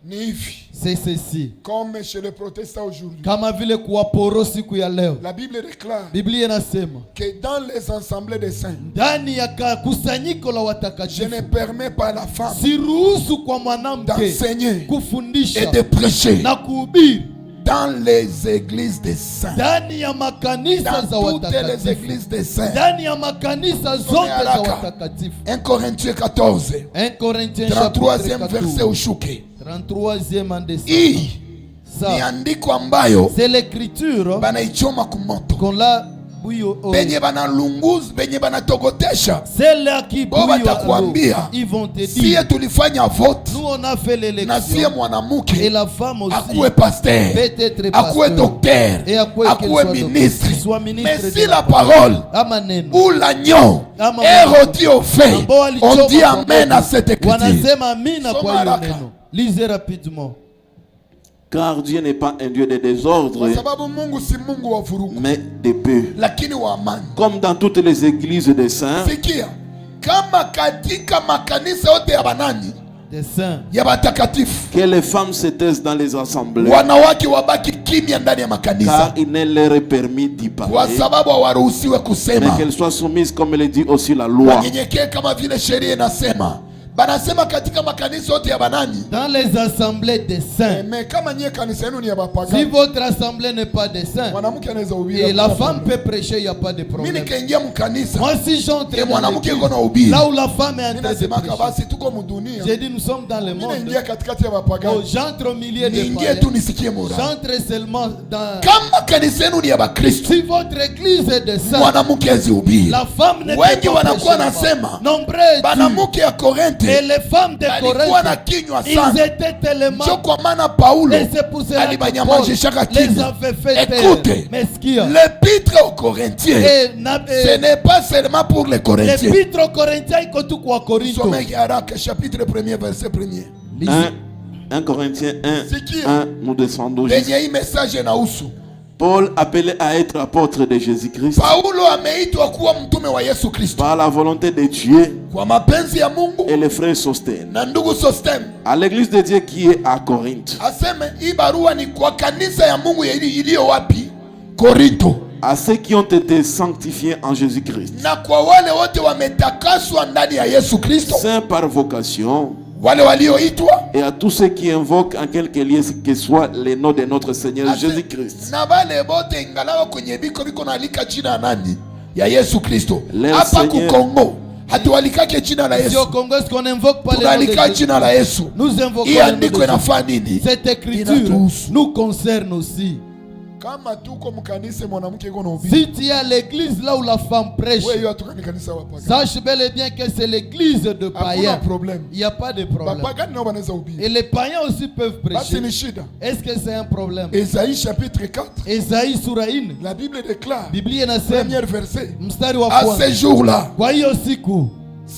ni hivi c'est ceci. comme chez les protestants aujourd'hui. Kama vile kuwaporo siku ya leo. La Bible déclare Biblia inasema que dans les assemblées des saints, ndani ya kusanyiko la je watakatifu ne permets pas à la femme siruhusu kwa mwanamke d'enseigner et kufundisha de prêcher na kuhubiri dans les églises des saints. ndani ya makanisa za Dans toutes les watakatifu, églises des saints. ndani ya makanisa zote za haraka. watakatifu. 1 Corinthiens 14, 1 Corinthiens 33e chapitre verset 14, ushuke. 33e andesema. Hii ni Ça, andiko ambayo c'est l'écriture banaichoma kumoto, qu'on l'a bouilli au benye banalunguza, benye banatogotesha. celle qui Bo bouille à l'eau. batakwambia, Ils vont te sie dire, tulifanya vote nous on a fait na sie l'élection et mwanamke la femme aussi akuwe pasteur, peut-être akuwe pasteur docteur, et akuwe qu'elle akuwe soit ministre. docteur, soit ministre Mais de si la la parole ama neno ou l'agneau Ama est Mungu. rôti au feu, ambao walichoma on dit kwa amen moto, à cette écriture. wanasema amina Soma kwa hiyo haraka. neno. Lisez rapidement. Car Dieu n'est pas un Dieu de désordre, Kwa sababu Mungu si Mungu wa vurugu, mais de paix. lakini wa amani. Comme dans toutes les églises des saints, Sikia, kama katika makanisa yote ya banani Des saints. ya batakatifu, que les femmes se taisent dans les assemblées, wanawake wabaki kimya ndani ya car makanisa, il ne leur est permis d'y kwa parler, sababu hawaruhusiwe mais kusema. qu'elles soient soumises comme le dit aussi la loi. Wanyenyekee kama vile sheria inasema. banasema katika makanisa yote ya banani, dans les assemblées des saints. mais kama nyie kanisa yenu ni ya Si bapagani, votre assemblée n'est pas des saints, mwanamke anaweza et hubiri. la femme peut prêcher, il n'y a pas de Mimi problème. nikaingia mkanisa, Moi, si j'entre ye dans mwanamke l'église, iko na hubiri, là où la femme est en mimi train de nasemaka prêcher, basi tuko mudunia, j'ai dit nous sommes dans le mimi monde. naingia katikati ya Oh, bapagani, j'entre au milieu des niingie païens. tu nisikie morali. J'entre seulement dans... Kama kanisa yenu ni ya bakristo, Si votre église est des saints, mwanamke azihubiri. la femme ne peut Wengi pas wanakuwa prêcher là-bas. nasema Nombreux disent, banamuke ya et Korinthe les femmes de alikuwa na Corinthe, kinywa ils sana, étaient tellement... njo kwa maana Paulo Et c'est pour cela que Paul alibanyamazishaka les kinywa. avait fait Écoute, taire. Mais ce qu'il y a, l'épître aux Corinthiens, ce n'est pas seulement pour les Corinthiens. l'épître aux Corinthiens iko tu kwa Korinto. Sommet Haraka, chapitre 1er, verset 1er. 1 Corinthiens 1, C'est qui? 1, nous descendons jusqu'à... Penye hii message na usu. Paul, appelé à être apôtre de Jésus-Christ, Paulo ameitwa kuwa mtume wa Yesu Kristo par la volonté de Dieu, kwa mapenzi ya Mungu et le frère Sostène, na ndugu Sostene. à l'église de Dieu qui est à Corinthe, Aseme hii barua ni kwa kanisa ya Mungu iliyo wapi? Korinto. à ceux qui ont été sanctifiés en Jésus-Christ, Na kwa wale wote wametakaswa ndani ya Yesu Kristo, saints par vocation, wale walioitwa, et à tous ceux qui invoquent en quelque lieu que soit le nom de notre Seigneur Jésus-Christ. na wale bote ingalawa kwenye biko nalika jina ya nani? Ya Yesu Kristo. Le Hapa ku Seigneur. Kongo hatualikake jina la Ici au Yesu, Congo, est-ce qu'on invoque pas le nom de tunalika Jésus? jina la Yesu. Nous invoquons Hii le nom de andiko Jésus. inafaa nini? Cette écriture Inatuhusu. nous concerne aussi. Kama tuko mkanisa mwanamke iko na ubiri, Si tu es à l'église là où la femme prêche, wewe hiyo atukani kanisa wapagani. sache bel et bien que c'est l'église de Hakuna païens. problem. Il n'y a pas de problème. Bapagani nao wanaweza Et ubiri. les païens aussi peuvent Basi prêcher. ni shida. Est-ce que c'est un problème? Esaïe chapitre 4, Esaïe sura 1, la Bible déclare, Biblia inasema premier verset, mstari wa à ce kwanza, jour-là, kwa hiyo siku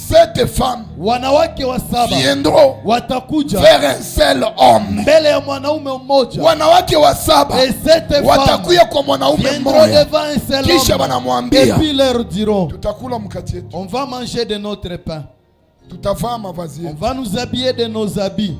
cette femme wanawake wa saba viendront watakuja vers un seul homme. mbele ya mwanaume mmoja, Wanawake wa saba et cette femme watakuya kwa mwanaume viendront mmoja, devant un seul kisha homme, et wanamwambia puis leur diront, tutakula mkate yetu, on va manger de notre pain, tutavaa mavazi on yetu, va nous habiller de nos habits,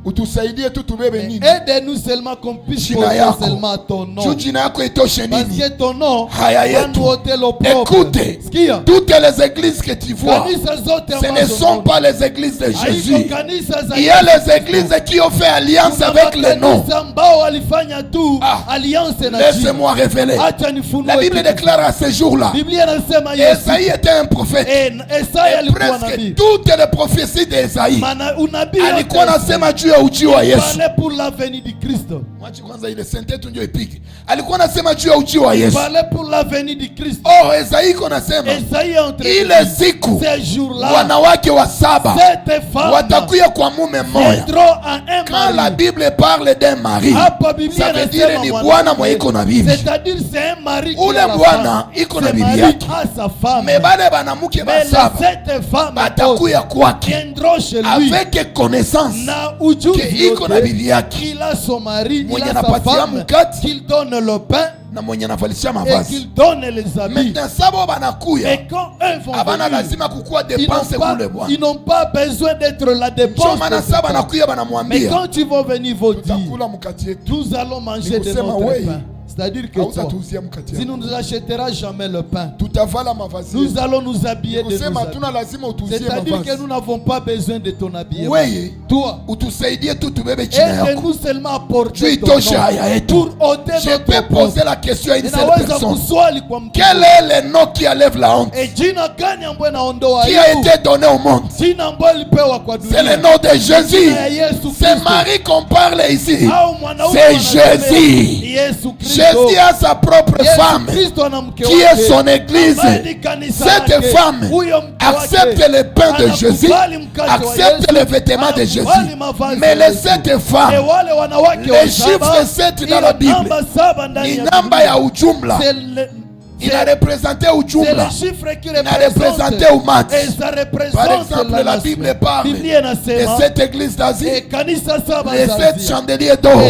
utusaidie tu tubebe et nini aide-nous seulement qu'on puisse jina porter yako, seulement ton nom, juu jina yako itoshe parce nini. que ton nom Haya va yetu. nous ôter l'opprobre. Écoute, Sikia, toutes les églises que tu vois, kanisa zote ce ne ambazo sont pas les églises de Jésus. haiko kanisa za Il y a les églises qui ont fait alliance Kuna avec le nom. makanisa ambao walifanya tu Ah, alliance na jina. Laissez-moi révéler. Acha nifunue La Bible kitu. déclare à ce jour-là, Biblia inasema Yesu Esaïe était un prophète. Esaya Et alikuwa presque nabii. toutes les prophéties d'Esaïe Maana unabii alikuwa yote anasema juu ya ujio wa Yesu. parlait pour la venue du Christ. Mwachi kwanza ile sentetu ndio ipige. Alikuwa anasema juu ya ujio wa Yesu. Parlait pour la venue du Christ. Oh, Esaïe iko nasema Esaïe est en train de ile dire, siku ces jours-là, wanawake wa saba cette femme watakuya kwa mume mmoja. viendront à un Quand la mari. Bible parle d'un mari, Hapa Biblia ça veut dire inasema ni mwanamke. bwana mwenye iko na bibi. C'est-à-dire c'est un mari qui Ule a la bwana femme. iko na Ce bibi mari yake. a sa femme. Mais bale banamuke Mais basaba cette femme batakuya kwake viendront chez lui avec connaissance na ujuzi que iko na yote bibi yake qu'il a son mari, il mwenye a sa anapatia femme, mkate qu'il donne le pain na mwenye anavalisha et mavazi. qu'il donne les habits. Maintenant sabo banakuya Et quand eux vont abana venir, lazima kukuwa ils dépense n'ont pas, kule bwana. ils n'ont pas besoin d'être la Ndio dépense. maana de ce saba pain. nakuya Mais banamwambia quand ils vont venir, ils vont dire, tutakula mkate yetu, nous allons manger de kusema notre wewe, pain. C'est-à-dire que toi, hautatuuzia mkate tu yetu, ne nous achèteras jamais le pain. tutavala mavazi Nous yetu. allons nous habiller de nos Kusema habits. hatuna lazima utuuzie C'est-à-dire que mavazi, nous n'avons pas besoin de ton habillement. wewe Toi, utusaidie tu tubebe jina yako. aide-nous seulement à Juu porter ton itoshe nom haya yetu. pour ôter Je notre peux opprobre. poser la question à une seule Ninaweza personne. kuswali kwa mtu. Quel est le nom qui enlève la honte, E jina gani ambayo inaondoa qui a aibu? été donné au monde? Jina ambayo ilipewa kwa C'est le dunia. nom de Jésus. Jina ya Yesu C'est Kristo. Marie qu'on parle ici. Au mwanaume C'est wanasemea Jésus. ni Yesu Kristo. Jésus a sa propre Yesu femme Kristo ana mke qui est wake. son église. Ambaye ni kanisa Cette lake. femme Huyo mke wake accepte le pain de Jésus, anakubali mkate wa accepte Yesu, les vêtements de Jésus. anakubali mavazi Mais ya les Yesu. 7 Et femmes, wale wanawake wa les saba, chiffres 7 dans ile la Bible, namba saba ndani ni ya namba Biblia. ya ujumla. C'est le- Il a c'est- représenté c'est ujumla. le chiffre qui Il a représenté représente. Umat. Et ça représente Par exemple, la nation. Bible parle Biblia de inasema, 7 églises d'Asie, e kanisa saba les za 7 Asia. chandeliers d'or.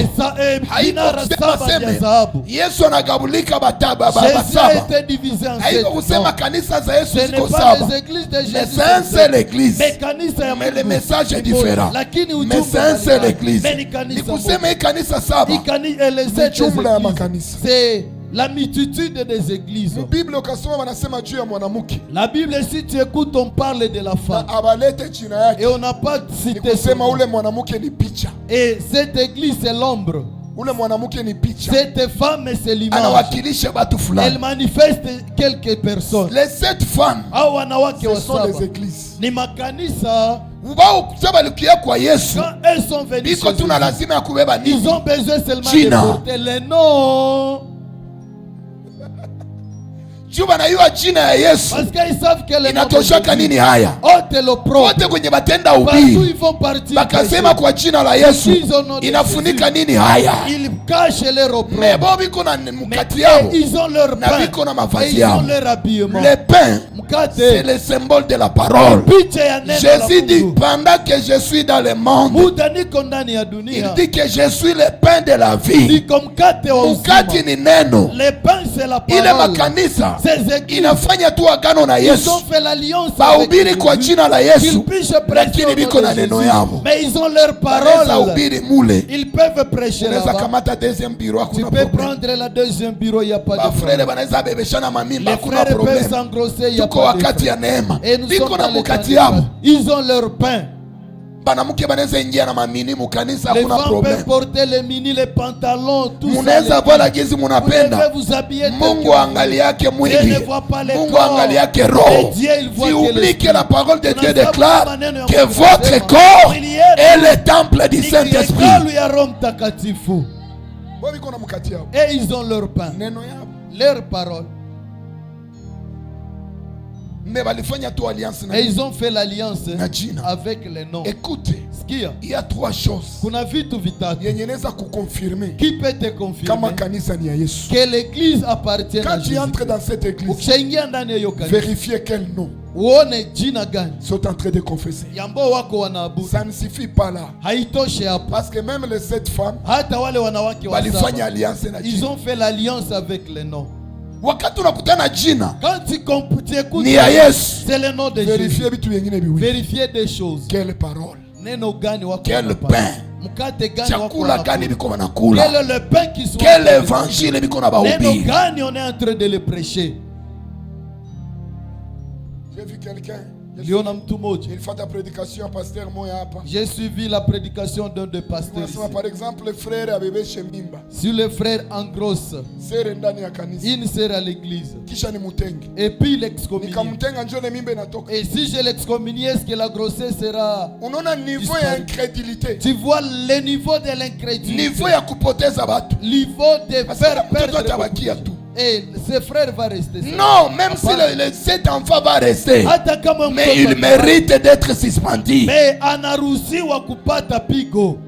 Vinara saba vya dhahabu. Yesu anagabulika bataba Jésus a saba. été divisé en Haiko 7. kusema kanisa za Yesu Ce ziko n'est pas saba. les églises de Mais Jésus. c'est un seul église. Mais kanisa ya Mais le Mungu. message est Ni différent. moja. Lakini Mais ujumbe c'est un seul mbalimbali. église. Mais ni kanisa Ni kusema hii kanisa saba. moja. Les sept jumla ya églises. makanisa. C'est La multitude des églises. Bible ukasoma wanasema juu ya mwanamke. La Bible, si tu écoutes, on parle de la femme. Na abalete jina yake. Et on n'a pas cité kusema ule mwanamke ni picha. Et cette église, c'est l'ombre. Ule mwanamke ni picha. Cette femme, c'est l'image. Anawakilisha watu fulani. Elle manifeste quelques personnes. Les 7 femmes, ce sont les églises. Ni makanisa. Kwa Yesu, quand elles sont venues, ils ont besoin seulement de porter les noms. Parce qu'ils savent que les inatoshaka nini haya wote kwenye batenda ubiri bakasema kwa jina la Yesu inafunika nini haya mebo biko na mkati yao na biko na mavazi yao. Le pain, c'est le symbole de la parole. Jésus dit pendant que je suis dans le monde, il dit que je suis le pain de la vie. Mkati ni neno. Ile makanisa inafanya tu agano na Yesu, bahubiri kwa jina la Yesu, lakini biko na neno yao. Bahubiri mule. Unaweza kamata deuxième bureau, hakuna problème. Tu peux prendre la deuxième bureau, il n'y a pas de problème. Frère banaweza bebeshana mamimba, hakuna problème. Tuko wakati ya neema. Biko na mukati yao. Ils ont leur pain. Banamuke banaweza ingia na mamini mukanisa, hakuna problème. Les femmes peuvent porter les mini, les pantalons, tout ça. Munaweza vala gizi munapenda. Mungu angali yake mwili. Mungu angali yake roho. Si oublie que la parole de Dieu déclare que votre corps est le temple du Saint-Esprit. Et ils ont leur pain, leur parole. Et ils ont fait l'alliance avec les noms. Écoutez, il y a 3 choses qui peut te confirmer que l'église appartient quand à Jésus. tu entres dans cette église, vérifiez quel nom sont en train de confesser. Ça ne suffit pas là. Parce que même les 7 femmes, ils ont fait l'alliance avec les noms. Quand tu écoutes, c'est le nom de Jésus. Vérifiez des choses. Quelle parole, quel pain, chakula gani biko banakula, quel est le pain qui soit, quel évangile biko na bahubiri. On est en train de le prêcher. J'ai vu quelqu'un. Il fait ta prédication, pasteur moya hapa. J'ai suivi la prédication d'un des pasteurs ici. Par exemple, le frère avait Shemimba. Sur le frère en grosse, une sœur à l'église. Et puis l'excommunié. Et si je l'excommunie, est-ce que la grossesse sera... niveau d'incrédulité. Tu vois le niveau de l'incrédulité. Niveau de faire perdre. Et ce frère va rester seul. Non, même si cet enfant va rester, mais il mérite d'être suspendu. Mais anaruhusi wa kupata pigo.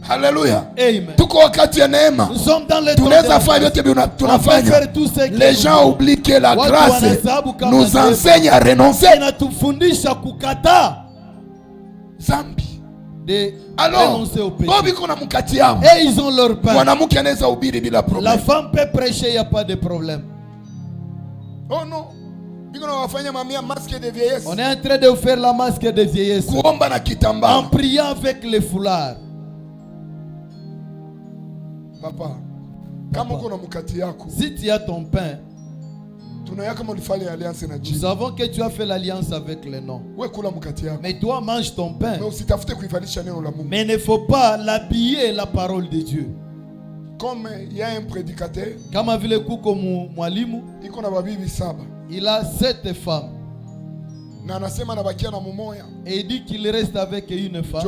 Alléluia. Amen. Nous sommes dans le temps. Les gens oublient que la grâce nous enseigne à renoncer. Zambi. Alors, et ils ont leur pain. La femme peut prêcher, il n'y a pas de problème. Oh non. On est en train de faire la masque de vieillesse en priant avec les foulards. Papa, si tu as ton pain, nous savons que tu as fait l'alliance avec les noms. Mais toi, mange ton pain. Mais il ne faut pas l'habiller la parole de Dieu. Comme il y a un prédicateur, il a 7 femmes. Et il dit qu'il reste avec une femme.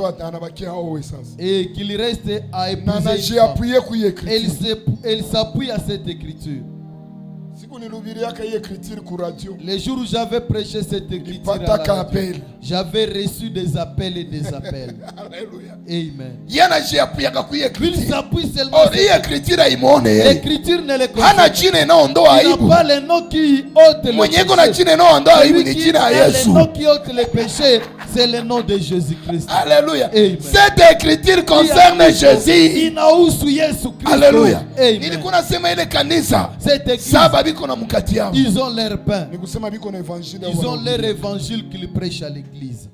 Et qu'il reste à épouser une femme. Et il s'appuie à cette écriture. Les jours où j'avais prêché cette écriture, j'avais reçu des appels et des appels. Amen. Il s'appuie seulement sur l'écriture. Ne le connaît pas. Il n'a pas les noms qui ôtent les péchés. C'est le nom de Jésus-Christ. Alléluia. Cette écriture concerne Jésus. Alléluia. Cette église, ils ont leur pain. Ils ont leur évangile qu'ils prêchent à l'église.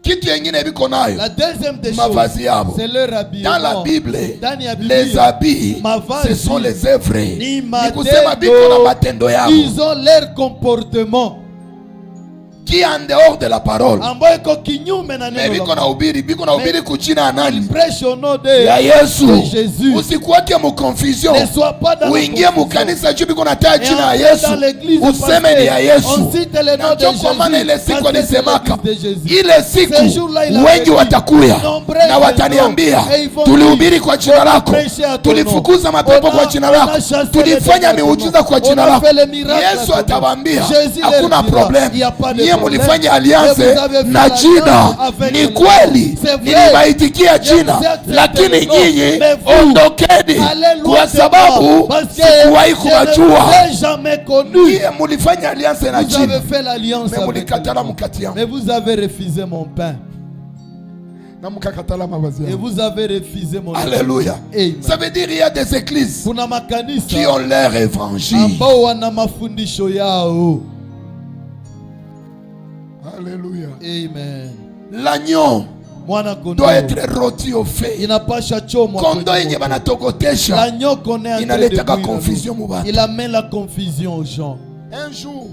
La deuxième des choses, c'est leur habillement. Dans la Bible, les habits, ce sont les œuvres. Ils ont leur comportement qui est en dehors de la parole. Mais ils prêchent au nom de Jésus. Ne sois pas dans la confusion. Dans l'église, on cite le nom de Jésus. Ce jour-là, il a na wataniambia tulihubiri kwa jina lako, tulifukuza mapepo kwa jina lako, tulifanya miujiza kwa jina lako. Yesu atawaambia hakuna problem, nyie mulifanya alianse na jina. Ni kweli niliwaitikia jina, lakini nyinyi ondokeni, kwa sababu sikuwahi kuwajua. Nyie mulifanya alianse na jina, mulikatala mkati yangu. Mais vous avez refusé mon pain. Et vous avez refusé mon pain. Alléluia. Ça veut dire qu'il y a des églises qui ont leur évangile. Alléluia. Amen. L'agneau doit être rôti au feu. L'agneau connaît confusion. Il amène la confusion aux gens. Un jour,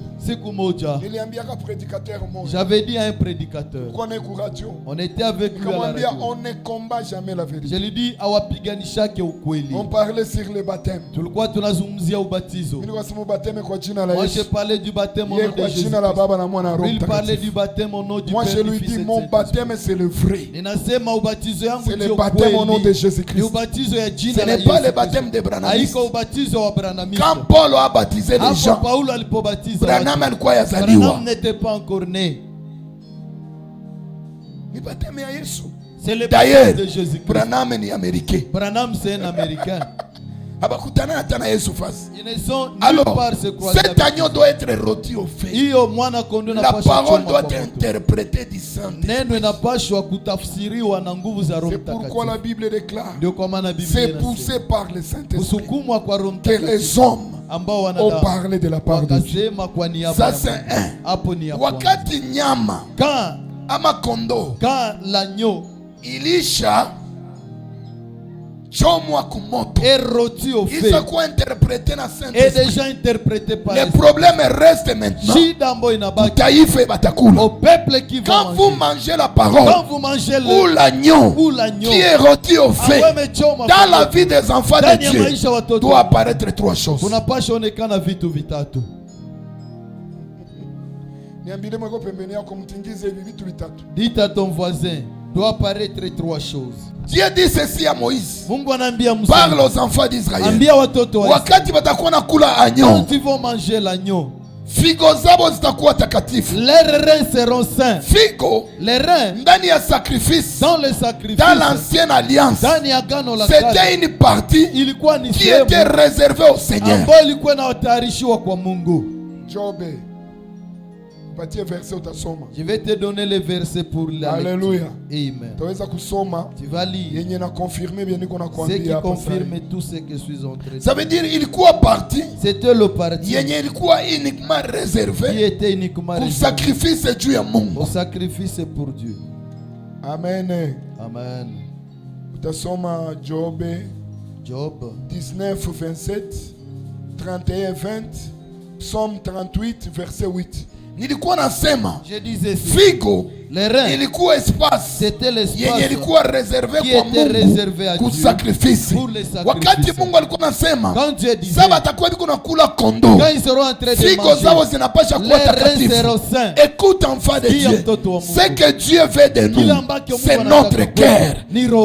j'avais dit à un prédicateur, on était avec lui à la radio. On ne combat jamais la vérité. Je lui dis, on parlait sur le baptême. Moi je parlais du baptême au nom de Jésus. Il parlait du baptême au nom du Père. Moi je lui dis, mon baptême c'est le vrai. C'est le baptême au nom de Jésus-Christ. Ce n'est pas le baptême de Branham. Quand Paul a baptisé les gens, Branham n'était pas encore né. C'est le baptême de Jésus-Christ. Branham est américain. Branham c'est un Américain. Ils ne sont nulle part se croiser. Cet agneau doit être rôti au feu. La parole doit être interprétée du Saint-Esprit. C'est pourquoi la Bible déclare, c'est poussé par le Saint-Esprit que les hommes ont parlé de la parole de Dieu. Ça c'est un. Wakati nyama ama kondo, quand l'agneau ilisha est rôti au feu, est déjà interprété par le problème reste maintenant au peuple qui va quand vous mangez la parole, quand vous mangez ou l'agneau qui est rôti au feu, dans la vie des enfants de Dieu doit apparaître trois choses. Dites à ton voisin, doit apparaître trois choses. Dieu dit ceci à Moïse. Parle aux enfants d'Israël. Quand ils vont manger l'agneau, figo zabo zitakuwa takatifu. Leurs reins seront saints. Figo, les reins, ndani ya sacrifice, dans le sacrifice, dans l'ancienne alliance, c'était une partie qui était réservée au Seigneur. Job, je vais te donner les versets pour la Alléluia. Amen. Tu vas lire ce qui confirme tout ce que je suis en train de dire. Ça veut dire il quoi parti? C'était le parti uniquement réservé qui était uniquement pour sacrifice Dieu à Mungu. Au sacrifice pour Dieu. Amen. Amen. Utasoma Job 19 27 31 20 Psaume 38 verset 8. Nilikuwa nasema figo ilikuwa espace yenye ilikuwa reserve kwa Mungu kusacrifice. Wakati Mungu alikuwa nasema saba atakuwa biko nakula kondo, figo zao zinapasha kuwa takatifu. Écoute enfant de Dieu, ce que Dieu veut de nous, c'est notre cœur.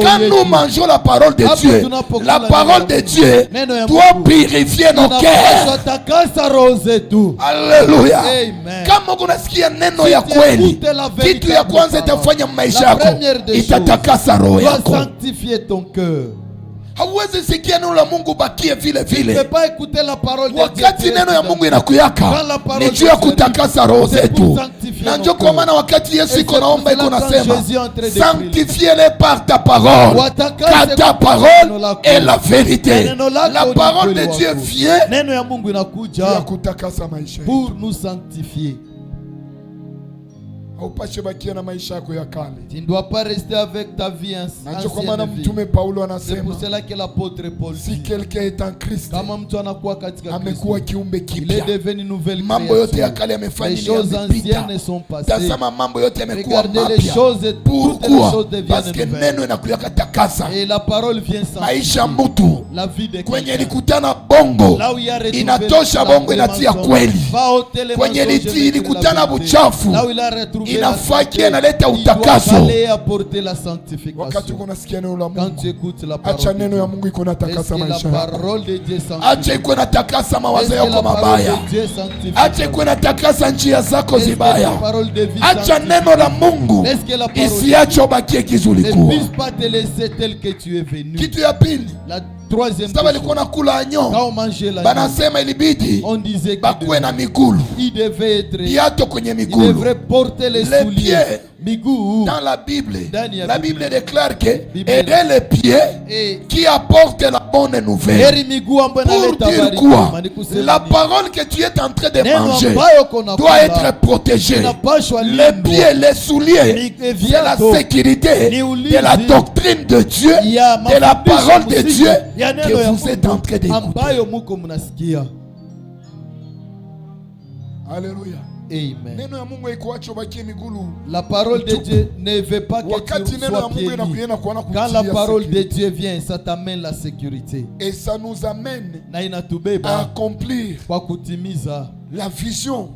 Quand nous mangeons la parole de Dieu, la parole de Dieu doit purifier nos cœurs. Alléluia. Kama unasikia neno ya kweli, kitu ya kwanza itafanya maisha yako, itatakasa roho yako. Hauwezi sikia neno la Mungu bakie vile vile. Wakati neno ya Mungu inakuyaka, ni juu ya kutakasa roho zetu. Na ndio kwa maana wakati Yesu iko naomba iko nasema, sanctifie-les par ta parole, car ta parole est la vérité. La parole de Dieu vient pour nous sanctifier. Tu ne dois pas rester avec ta vie ancienne vie. C'est pour cela que l'apôtre Paul dit, si quelqu'un est en Christ, kama mtu anakuwa katika amekuwa Kristo, kiumbe il kipya. est devenu une nouvelle Mambo yote ya créature. kale yamefanya Les choses yamepita. anciennes sont passées. Tazama mambo yote yamekuwa Regardez les mapya. choses, toutes les Pourquoi? choses Parce deviennent que nouvelles. neno inakuyaka takasa. Et la parole vient Maisha sanctifier mtu la vie de kwenye quelqu'un. ilikutana bongo Là où il y a retrouvé inatosha la bongo inatia mensonge, kweli. va ôter les Kwenye mensonges, mettre la ilikutana vérité. buchafu Là où il a retrouvé la inafaki sainteté, analeta il doit utakaso. aller apporter la Wakati sanctification. uko nasikia neno la Quand tu Mungu, écoutes la parole acha de neno Dieu, ya Mungu iko est-ce natakasa que la maisha yako. parole de Dieu Acha sanctifie? iko natakasa Est-ce mawazo que yako la parole mabaya. de Dieu sanctifie? Acha iko natakasa njia zako Est-ce que la zibaya. parole de vie Acha sanctifie? neno la Mungu Est-ce que la parole isiache ubakie ne kizulikuwa. puisse pas te laisser tel que tu es venu? Kitu ya pili, La troisième sasa walikuwa chose, nakula quand anyo, on mangeait la nuit, banasema ilibidi on disait bakuwe na migulu, qu'il devait être, viato kwenye il migulu. devrait porter les Les souliers. pieds. Miguu. Dans la Bible, Ndani ya la Biblia. Bible déclare que Bible. aider les pieds Et qui apportent la bonne nouvelle. heri miguu ambayo Pour inaleta dire habari quoi? njema. Ni kusema La nini? parole que tu es en train de Neno manger ambayo kona doit kula être protégée. inapashwa Les lindwa. pieds, les souliers, Ni- c'est la viato sécurité ni ulinzi de la doctrine de Dieu, ya de la mafundisho parole de msingi Dieu ya neno que ya vous êtes en train Mungu d'écouter. ambayo muko mnasikia. Alléluia. Amen. Neno ya Mungu haikuacha ubakie migulu. La parole de Dieu ne veut pas que Wakati tu neno ya sois Mungu pieds nus. inakuja kuona Quand la kutia parole de sécurité. Dieu vient, ça t'amène la sécurité. Et ça nous amène Na à inatubeba accomplir kwa kutimiza la vision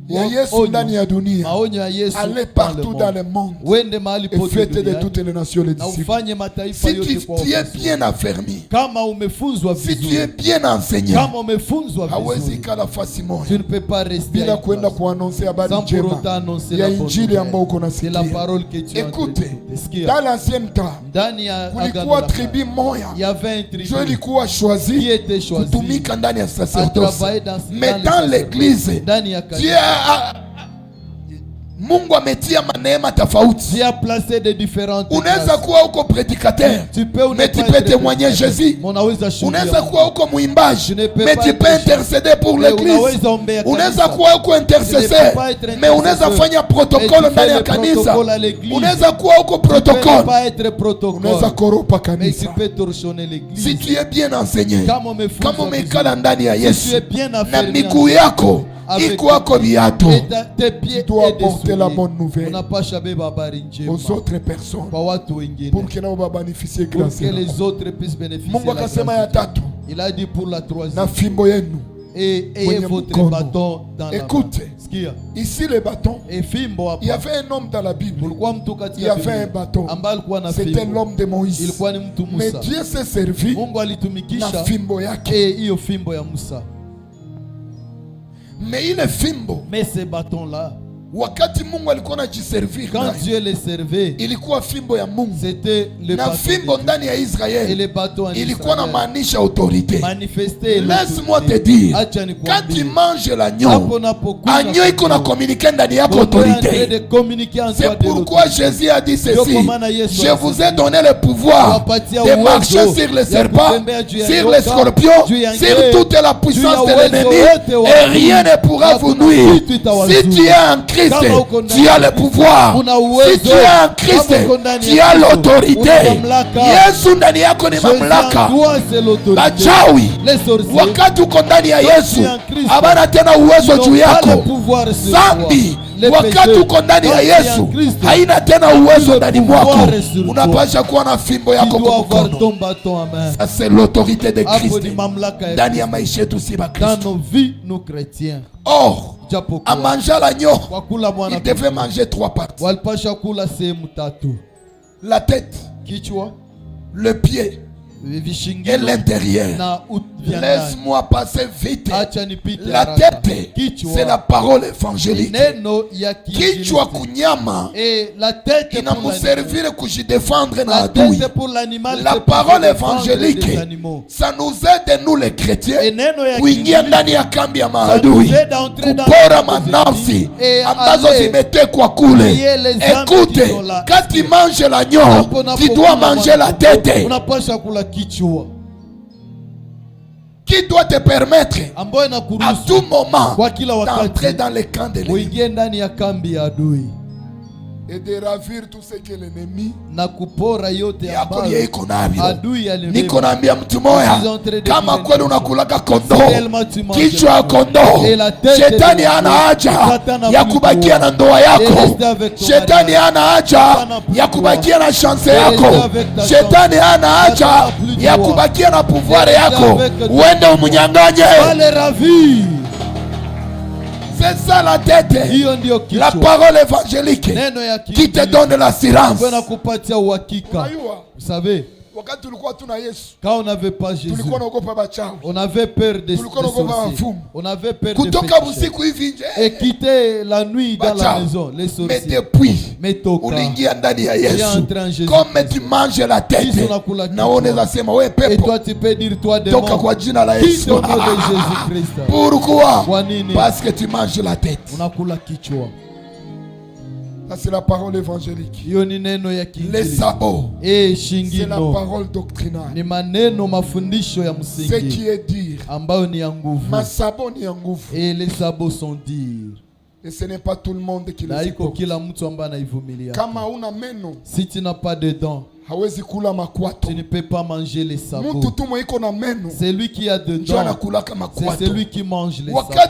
ya Yesu ndani ya dunia. maonyo ya Yesu Aller partout dans le monde Wende mahali et pote fêter de duniani toutes les nations les na disciples. ufanye mataifa Si yote tu kwa es wafuasi. bien affermi, Kama umefunzwa si tu es vizuri, bien enseigné, kama umefunzwa hawezi vizuri, kala fasi moja tu ne peux pas rester bila à kwenda une place kuannoncer habari sans pour njema autant annoncer ya la bonne injili ambayo uko nouvelle. C'est la nasikia. parole que tu as Écoutez, entendue. Sikia. dans l'ancien temps, Ndani ya agano kulikuwa la tribu kale, moja il y avait un tribu ndio ilikuwa qui choisi était choisi kutumika ndani ya à sacerdoce. travailler dans Mais le dans sacerdoce. l'église, Ndani ya Dieu kanisa. Mungu ametia maneema tofauti. Dieu a placé des différentes Unaweza classes. kuwa uko prédicateur, Tu peux ou ne mais tu pas peux être témoigner prédicateur. Jésus. Unaweza shuhudia Unaweza Mungu. kuwa uko mwimbaji, Je ne peux mais pas tu être peux intercéder pour Mais l'église. unaweza ombea Unaweza kanisa. kuwa uko Je ne intercesseur, peux pas être mais unaweza intercesseur. fanya Mais tu protokolo fais ndani ya le kanisa. protocole à l'église. Unaweza kuwa uko Tu peux ne protokole, pas être protocole. unaweza koropa Mais tu kanisa. peux torchonner l'église. Si tu es bien enseigné, Kama umefunzwa kama umekala vizuri. ndani ya Si tu Yesu es bien na affermi miguu en yako avec iko wako viatu, et tes pieds tu dois et des apporter la souliers. bonne nouvelle Unapasha beba habari njema aux autres personnes kwa watu wengine pour que nao babanificie pour grâce que yako. les autres puissent bénéficier Mungu de la akasema grâce ya de Dieu. tatu, Il a dit pour la na troisième fimbo yenu. et ayez kwenye votre mkono. bâton dans la Écoute. main. Sikia. Ici le bâton, Et fimbo hapa. il y avait un homme dans la Bible, Kulikuwa mtu il y katika avait un Biblia bâton. ambaye alikuwa na C'était fimbo. l'homme de Moïse. Ilikuwa ni mtu Mais Musa. Dieu s'est servi Mungu na alitumikisha fimbo yake. hiyo fimbo ya Musa. Mais ile fimbo, Mais ce bâton là, wakati Mungu alikuwa anajiservir quand nayo, Dieu les servait, ilikuwa fimbo ya Mungu. c'était le Na bâton fimbo de Dieu. ndani ya Et Israeli le bâton en ilikuwa na Israël maanisha autorité. manifestait Laisse-moi te l'autorité. dire, Acha quand nikwambie. tu manges Hapo l'agneau, unapokula agneau iko na fimbo, communiquer ndani yako Mungu est en train autorité. de communiquer en toi C'est de pourquoi l'autorité. Jésus a dit Ndio ceci: kwa maana Yesu je vous ai alisema, donné le pouvoir Nawapatia de uwezo marcher sur les ya serpents, kutembea juu ya sur nyoka, les scorpions, juu ya sur ngee, toute la juu puissance ya de uwezo l'ennemi, wote wa et adui. rien ne pourra vous Hakuna nuire. kitu itawazuru. Si tu es en Christ, Kama uko ndani tu ya as le Kristo, pouvoir. una uwezo. Si tu es en Christ, Kama uko ndani tu ya as Kristo, l'autorité. una mamlaka. Yesu ndani yako ni Jésus en mamlaka. toi, c'est l'autorité. Bachawi Les sorciers, wakati uko ndani ya Quand Yesu tu es en Christ, habana tena uwezo ils juu n'ont pas le yako. pouvoir sur Zambi toi. Les wakati pécheurs, uko ndani ya quand tu es en Yesu Christ, haina tena uwezo le ndani pouvoir mwako. sur toi. Unapasha kuwa na fimbo tu yako dois kwa avoir mkono. ton bâton en main. Ça c'est l'autorité de Hapo Christ ni mamlaka ya ndani ya Kristo. maisha yetu si ba Dans Kristo. nos vies, nous chrétiens. Or, à Japokuwa manger l'agneau, kwa kula mwana il devait manger trois parties: walipasha kula sehemu tatu: la tête, kichwa, le pied et vishingilo l'intérieur. na vya ndani. Laisse-moi passer vite. Acha nipite La haraka. tête, Kichwa c'est la parole évangélique. neno ya Kichwa kiinjili. kunyama Et la tête pour l'animal. inamuservire kujidefendre na La adui. tête pour l'animal, La c'est pour parole se défendre évangélique, des animaux. ça nous aide nous les Et chrétiens neno ya kuingia kiinjili, ndani ya kambi ya ça nous maadui, aide à entrer dans kupora les manafsi et ambazo aller zimetekwa kule. prier les âmes Écoute, qui sont là. quand tu manges l'agneau, Hapo tu dois unapokula manger la mwana tête. unapasha kula kichwa. qui doit te permettre à tout moment d'entrer dans le camp de l'ennemi et de ravir tout ce que l'ennemi yako iko navyo. Niko naambia mtu moya, kama kweli unakulaka kondoo, kichwa ya kondoo, shetani hana haja ya kubakia na ndoa yako. Shetani hana haja ya kubakia na chance yako. Shetani hana haja ya kubakia na pouvoir yako. Uende umunyanganye. C'est ça la tête, la parole évangélique qui te donne l'assurance. Vous savez, quand on n'avait pas Jésus, on avait peur des sorciers, on avait peur des péchés, et quitter la nuit dans la maison, les sorciers. Mais depuis, comme tu manges la tête, et toi tu peux dire, toi démon, quitte au nom de Jésus-Christ. Pourquoi? Parce que tu manges la tête. Ça, c'est la parole évangélique. Les sabots, c'est la parole doctrinale. Ce qui est dire, ma sabot ni nguvu. Et les sabots sont dires. Et ce n'est pas tout le monde qui les supporte. Si tu n'as pas de dents, tu ne peux pas manger les sabots. C'est lui qui a de dents. C'est celui qui mange les sabots. Quand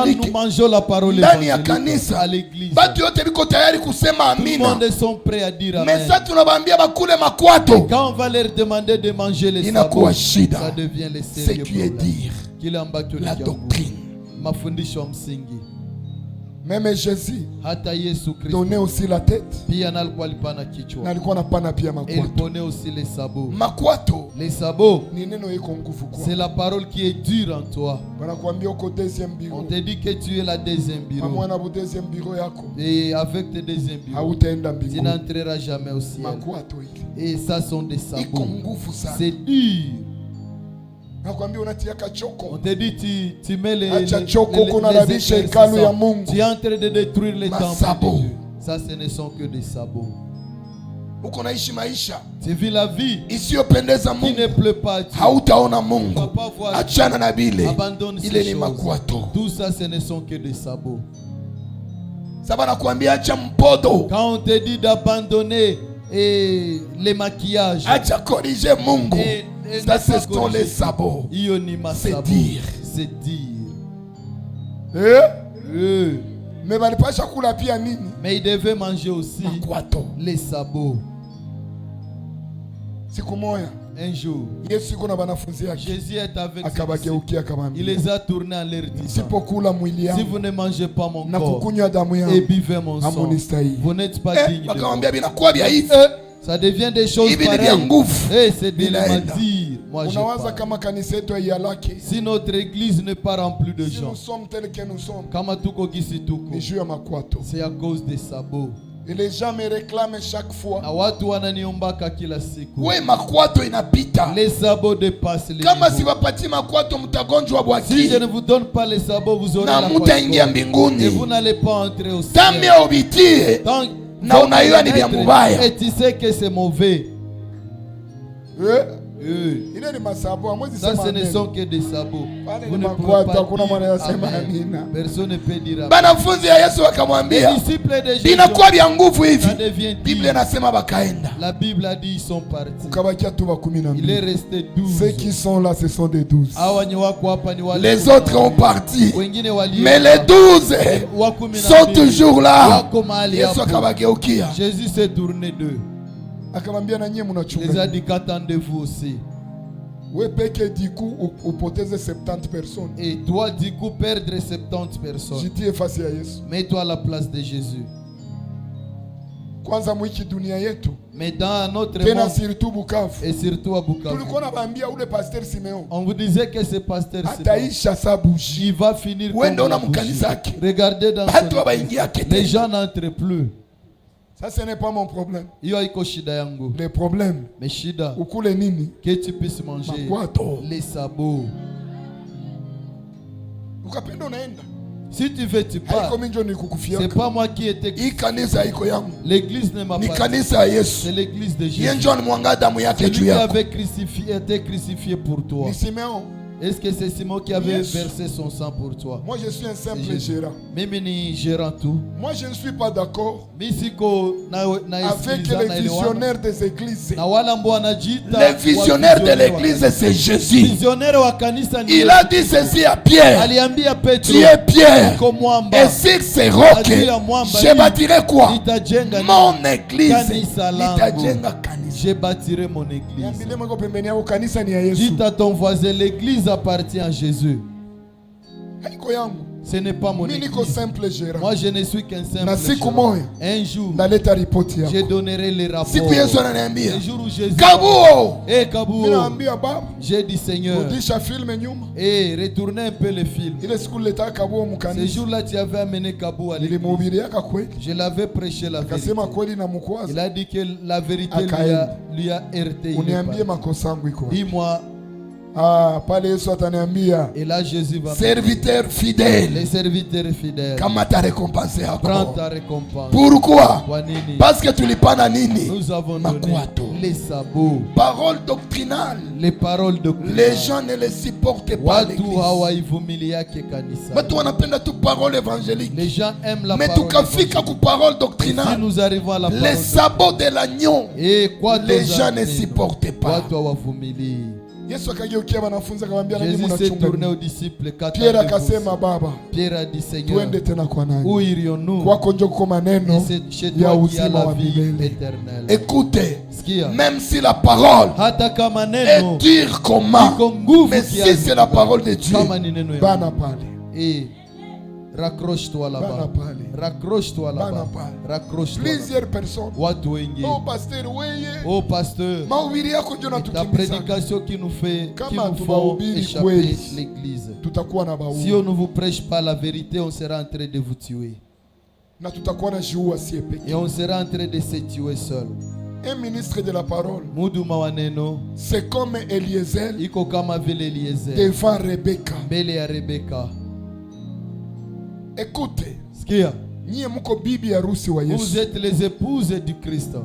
nous mangeons la parole évangélique à l'église, tout le monde est prêt à dire amen. Quand on va leur demander de manger les sabots, ça devient les sérieux problèmes. La doctrine. Même Jésus donnait aussi la tête. Il prenait aussi les sabots. Makwato, les sabots, c'est la parole qui est dure en toi. On te dit que tu es la deuxième bureau. Et avec tes deuxième bureaux, tu n'entreras jamais au ciel. Et ça sont des sabots. C'est dur. On te dit tu mets les tu es en train de détruire les temples de Dieu. Ça, ce ne sont que des sabots. Tu vis la vie qui ne plaît pas à Dieu. Tu ne vas pas voir Dieu. Abandonne ces choses. Tout ça, ce ne sont que des sabots. Quand on te dit d'abandonner les maquillages, ça, ce sont les sabots. C'est dire. C'est dire. Mais il devait manger aussi les sabots. Un jour, Jésus est avec ses disciples. Il les a tournés en leur disant, si vous ne mangez pas mon corps et buvez mon sang, vous n'êtes pas digne de moi. Ça devient des choses pareilles. C'est de dire. Moi, je parle. Si notre église n'est pas remplie de gens, c'est à cause des sabots. Et les gens me réclament chaque fois. Les sabots dépassent les niveaux. Si je ne vous donne pas les sabots, vous aurez la passion. Et vous n'allez pas entrer au ciel. Et tu sais que c'est mauvais. Ça, ce ne sont que des sabots. Vous ne pouvez pas dire amen. Personne ne peut dire amen. Les disciples de Jésus, ça devient dire. La Bible a dit ils sont partis. Il est resté 12. Ceux qui sont là, ce sont des 12. Les autres ont parti. Mais les 12 sont toujours là. Jésus s'est tourné d'eux. Les a dit qu'attendez-vous aussi. Et toi, du coup, perdre 70 personnes. Mets-toi à la place de Jésus. Mais dans notre monde, et surtout à Bukavu, on vous disait que ce pasteur Simeon, il va finir comme la bougie. Regardez dans son église, les gens n'entrent plus. Ça, ce n'est pas mon problème. Le problème, que tu puisses manger les sabots. Si tu veux, tu pars. C'est pas moi qui étais. L'église ne m'a pas. C'est l'église de Jésus. C'est lui qui avait été crucifié pour toi. Est-ce que c'est Simon qui avait versé son sang pour toi? Moi je suis un simple gérant. Moi je ne suis pas d'accord avec les visionnaires des églises. Les visionnaires de l'église, c'est Jésus. Il a dit ceci à Pierre. Tu es Pierre. Et sur ces rocs, je bâtirai quoi? Mon église. Je bâtirai mon église. Dites à ton voisin, l'église appartient à Jésus. Ce n'est pas mon église. Moi je ne suis qu'un simple gérant. Un jour, je donnerai les rapports. Le jour où Jésus Kabou, j'ai dit Seigneur, retournez un peu le film. Ce jour-là tu avais amené Kabou à l'église. Je l'avais prêché la vérité. Il a dit que la vérité lui a heurté. Dis-moi. Et là Jésus va serviteur fidèle. Les serviteurs fidèles. Comment t'as récompensé prends ta récompense. Pourquoi? Parce que tu lis pas nanini. Nous avons donné les sabots. Paroles doctrinales. Les paroles doctrinales. Les gens ne les supportent pas. Mais toi on appelle tout parole évangélique. Les gens aiment la mais parole. Mais tu parole doctrinale. Si nous arrivons à la parole. Les sabots de l'agneau. Les gens ne supportent pas. Jésus s'est tourné aux disciples. Pierre akasema baba, Pierre a dit Seigneur, où irions-nous? Kwako ndio kwa maneno ya uzima wa milele. Écoutez, même si la parole est dure comment, mais si c'est la parole de Dieu, bana pale. Raccroche-toi là-bas. Raccroche-toi là-bas. Raccroche-toi. Plusieurs personnes. Oh pasteur, oh pasteur. Ta prédication qui nous fait, qui nous font échapper l'église. Si on ne vous prêche pas la vérité, on sera en train de vous tuer. Et on sera en train de se tuer seul. Un ministre de la parole, c'est comme Eliezer devant Rebecca. Écoutez, vous êtes les épouses du Christ.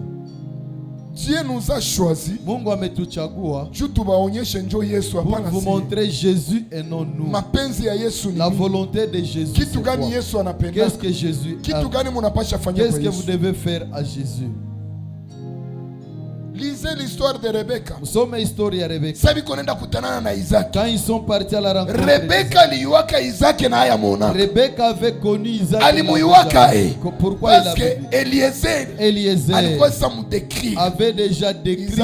Dieu nous a choisis pour vous montrer Jésus et non nous. La volonté de Jésus. Qu'est-ce que Jésus a? Qu'est-ce que vous devez faire à Jésus? Lisez l'histoire de Rebecca. Quand ils sont partis à la rencontre, Rebecca avait connu Isaac. Pourquoi parce que Eliezer avait déjà décrit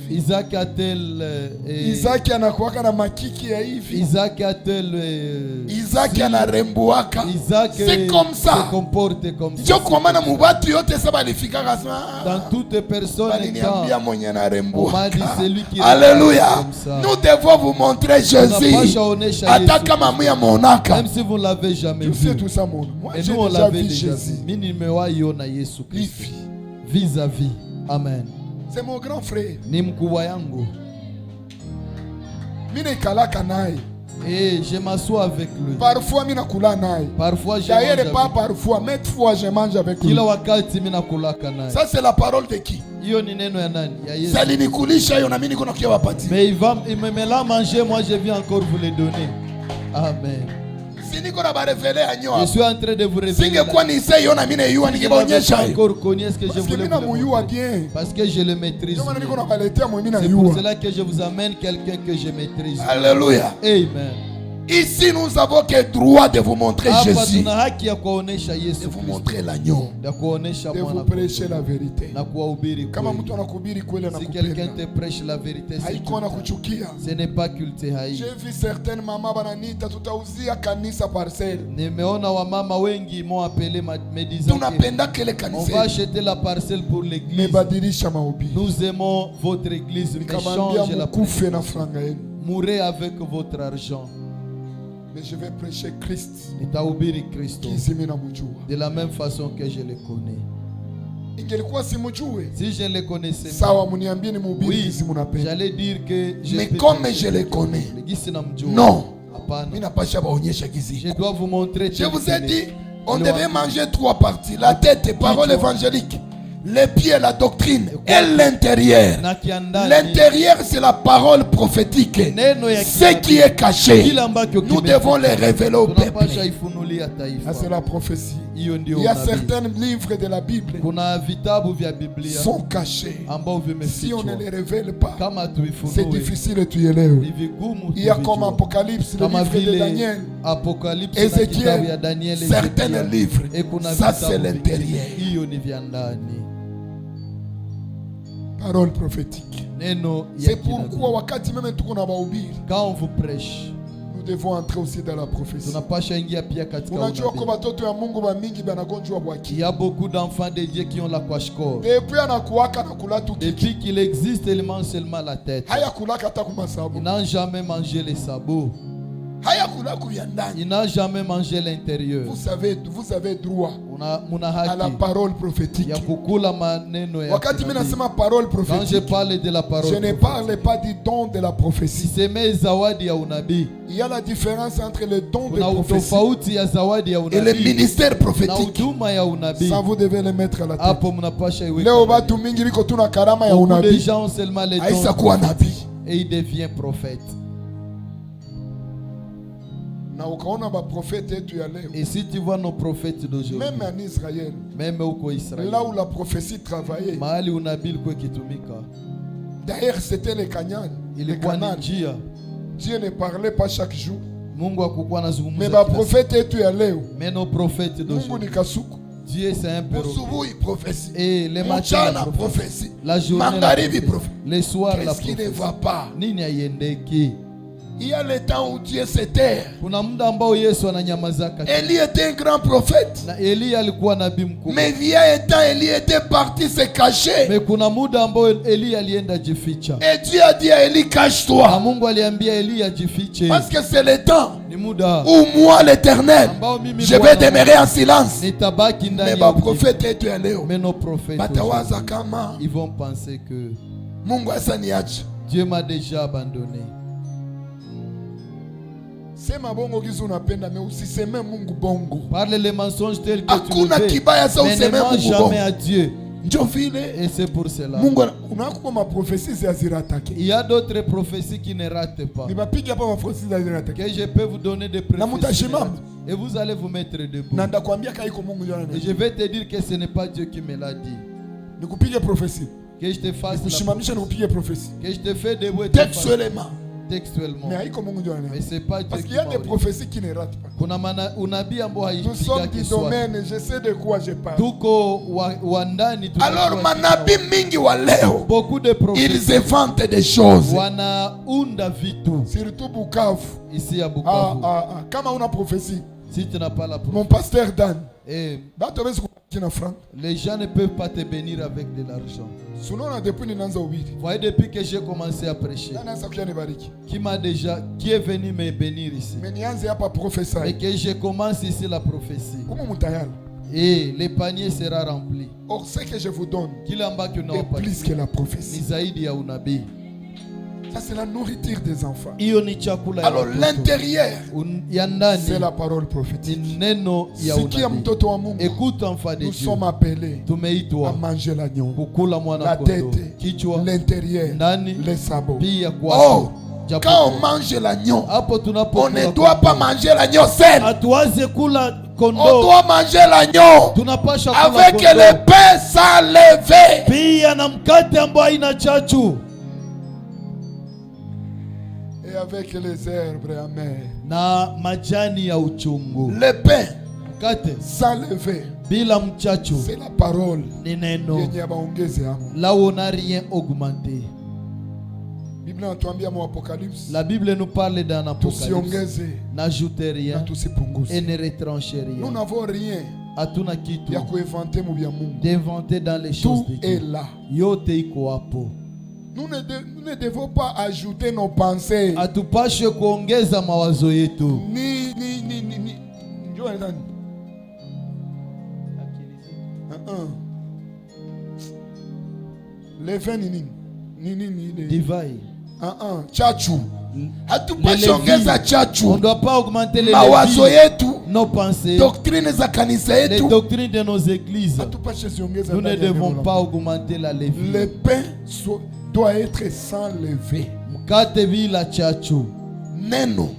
Isaac a-t-il Isaac anakuwaka na makiki ya hivi. Isaac a-t-il Isaac anarembuaka. C'est comme ça. Se comporte comme ça. Ndio kwa maana mubatu yote saba alifika kasema. Dans toutes personnes baliniambia mwenye anarembuaka. Alléluia. Nous devons vous montrer Jésus. Hata kama myamonaka. Même si vous l'avez jamais vu. Et nous on l'avait déjà vu. Mimi nimewaona Yesu Kristo. Vis-à-vis. Amen. C'est mon grand frère. Ni mkubwa yangu. Mimi nikalaka naye. Et je m'assois avec lui. Parfois mimi nakula naye. Parfois je mange. D'ailleurs pas parfois, mais fois je mange avec lui. Kila wakati mimi nakulaka naye. Ça c'est la parole de qui? Hiyo ni neno ya nani? Ya Yesu. Sali nikulisha hiyo na mimi niko nakia wapati. Mais il me l'a mangé, moi je viens encore vous le donner. Amen. Je suis en train de vous révéler. Encore connu ce que je voulais vous montrer. Parce que je le maîtrise. C'est pour cela que je vous amène quelqu'un que je maîtrise. Alléluia. Amen. Ici nous avons que droit de vous montrer Jésus, de vous montrer l'agneau, de vous prêcher la vérité. Si quelqu'un te prêche la vérité, ce n'est pas culte. J'ai vu certaines mamans bananita tutauzia kanisa parcelle. Nimeona wamama wengi m'ont appelé me disant on va acheter la parcelle pour l'église. Nous aimons votre église, mais changez la parcelle. Mourrez avec votre argent. Mais je vais prêcher Christ. De la même façon que je le connais. Si je le connaissais pas, oui, j'allais dire que mais comme je le connais, non. Je dois vous montrer. Je vous ai dit, on devait manger 3 parties. La tête, parole évangélique. Les pieds, la doctrine. Et l'intérieur. L'intérieur, c'est la parole prophétique. Ce qui est caché, nous devons les révéler au peuple. Ça, c'est la prophétie. Il y a certains livres de la Bible qui sont cachés. Si on ne les révèle pas, c'est difficile de tuer les. Il y a comme Apocalypse, le livre de Daniel, Ézéchiel, certains livres. Ça, c'est l'intérieur. Parole prophétique. C'est pourquoi quand on vous prêche, nous devons entrer aussi dans la prophétie. Il y a beaucoup d'enfants de Dieu qui ont la kwashkor. Depuis qu'il existe, ils mangent seulement la tête. Ils n'ont jamais mangé les sabots. Il n'a jamais mangé l'intérieur. Vous avez droit à la parole prophétique. Quand je parle de la parole, je ne parle pas du don de la prophétie. Il y a la différence entre le don de la prophétie et le ministère prophétique. Ça, vous devez le mettre à la tête. Beaucoup de gens ont seulement les dons et il devient prophète. Et si tu vois nos prophètes d'aujourd'hui, même en Israël, là où la prophétie travaillait, d'ailleurs c'était les Canaan. Dieu ne parlait pas chaque jour. Mais ma prophète mais nos prophètes d'aujourd'hui, Dieu c'est un perroquet. Et les matins la prophétie, la journée la prophétie, les soirs la prophétie. Qu'est-ce qui ne va pas? Il y a le temps où Dieu se tait. Élie était un grand prophète. Mais via un temps, Élie était parti se cacher. Et Dieu a dit à Élie, cache-toi. Parce que c'est le temps où moi, l'Éternel, je vais demeurer en silence. Mais ma prophète est allé. Mais nos prophètes, ils vont penser que Dieu m'a déjà abandonné. Parle les mensonges tels que tu le veux, mais ne mens jamais à Dieu. Et c'est pour cela. Il y a d'autres prophéties qui ne ratent pas. Que je peux vous donner des prophéties. Et vous allez vous mettre debout. Et je vais te dire que ce n'est pas Dieu qui me l'a dit. Que je te fasse que je te fais debout textuellement. Mais c'est pas Dieu. Parce qu'il y a des prophéties qui ne ratent pas. Nous sommes du domaine, je sais de quoi je parle. Alors manabi mingi wa leo, beaucoup de prophètes, ils inventent des choses. Surtout Bukavu. Ici à Bukavu. Kama una prophétie. Si tu n'as pas la prophétie. Mon pasteur Dan. Les gens ne peuvent pas te bénir avec de l'argent. Voyez, depuis que j'ai commencé à prêcher, qui est venu me bénir ici, et que je commence ici la prophétie, et le panier sera rempli. Or, ce que je vous donne est plus que la prophétie. Ça, c'est la nourriture des enfants. Alors, l'intérieur, c'est la parole prophétique. Écoute, enfant de Dieu, nous sommes appelés à manger l'agneau, la tête, l'intérieur, les sabots. Oh, quand on mange l'agneau, on ne doit pas manger l'agneau seul. On doit manger l'agneau avec le pain sans lever. Et avec les herbes amères. Le pain sans lever. C'est la parole. Là où on n'a rien augmenté. La Bible nous parle d'un Apocalypse. N'ajoutez rien et ne retranchez rien. Nous n'avons rien d'inventer dans les choses de Dieu. Nous ne devons pas ajouter nos pensées. Le vin divai. Tchatchou. Hatupashi ongeza chachu. On ne doit pas augmenter les mawazo yetu, nos pensées, doctrine za kanisa yetu, les doctrines de nos églises. Nous ne devons pas augmenter la levée. Le pain doit être sans levain. Mkate bila chachu. Neno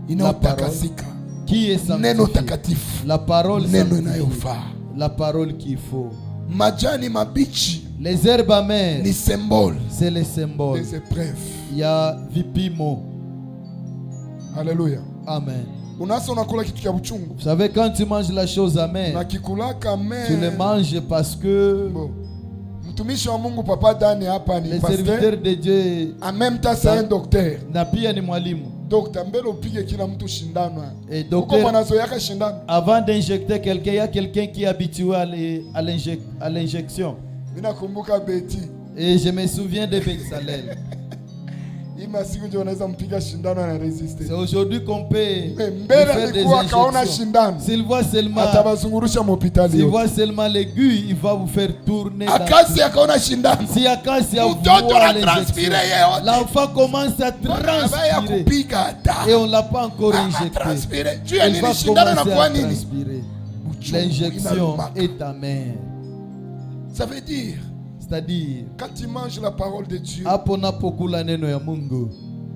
inayotakasika. Qui est sanctifié? Neno takatifu. La parole neno inayofaa. La parole qu'il faut. Majani mabichi. Les herbes amères. Ni symbole. C'est les symboles. Les épreuves. Il y a vipimo. Alléluia. Amen. Vous savez, quand tu manges la chose amère, tu le manges parce que le serviteur de Dieu en même temps c'est un docteur. Et docteur, avant d'injecter quelqu'un, il y a quelqu'un qui est habitué à l'injection. Et je me souviens de Bezalel. C'est aujourd'hui qu'on peut faire des injections. S'il voit seulement l'aiguille, il va vous faire tourner. Si Acacia voit l'injection, l'enfant commence à transpirer et on ne l'a pas encore injecté. Il va commencer à transpirer. L'injection est amère. Ça veut dire, c'est-à-dire, quand tu manges la parole de Dieu,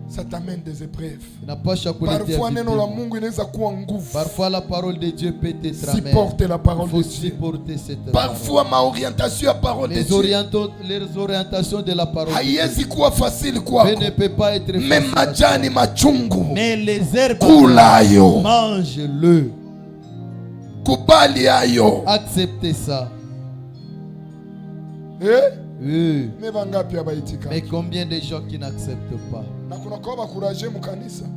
ça t'amène des épreuves. Parfois la parole de Dieu peut être amère. Supporter la parole de Dieu. Parfois ma orientation à la parole de Dieu. Les orientations de la parole de Dieu ne peut pas être facile. Mais les herbes, mange-le. Acceptez ça. Mais combien de gens qui n'acceptent pas?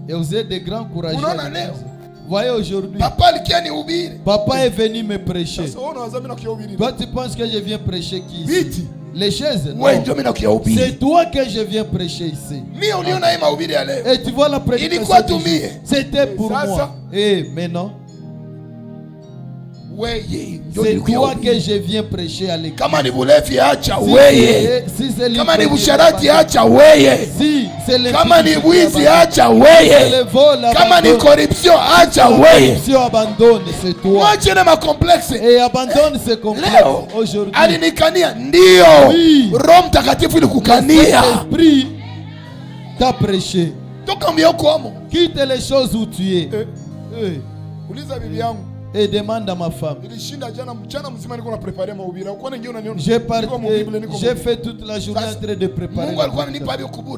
Et vous êtes des grands courageux. Voyez aujourd'hui, papa est venu me prêcher. Toi tu penses que je viens prêcher qui ici? Les chaises? Non. C'est toi que je viens prêcher ici. Et tu vois la prédication, c'était pour moi. Mais non. C'est toi que je viens prêcher à l'église. Si c'est le vol, abandonne, c'est toi. Et abandonne ce complexe. Aujourd'hui, l'Esprit t'a prêché. Quitte les choses où tu es. Et demande à ma femme. J'ai fait toute la journée en train de préparer.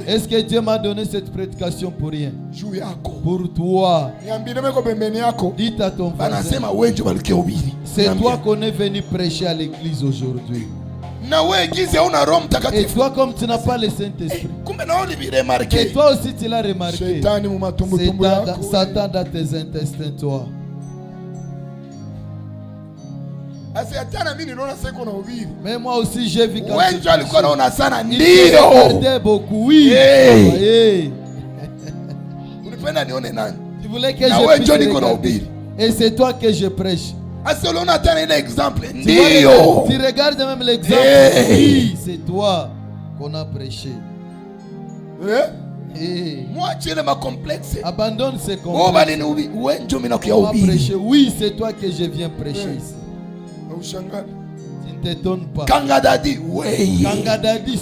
Est-ce que Dieu m'a donné cette prédication pour rien? Pour toi. Dites à ton voisin. C'est toi qu'on est venu prêcher à l'église aujourd'hui. Et toi, comme tu n'as pas le Saint-Esprit, et toi aussi tu l'as remarqué, Satan dans tes intestins, toi. Mais moi aussi j'ai vu quand il regardait beaucoup. Oui. Tu voulais que je puisse regarder. Et c'est toi que je prêche. Tu regardes même l'exemple. Oui, c'est toi qu'on a prêché. Abandonne ce complexe. Oui, c'est toi que je viens prêcher ici. Tu ne t'étonnes pas. Kangadadi,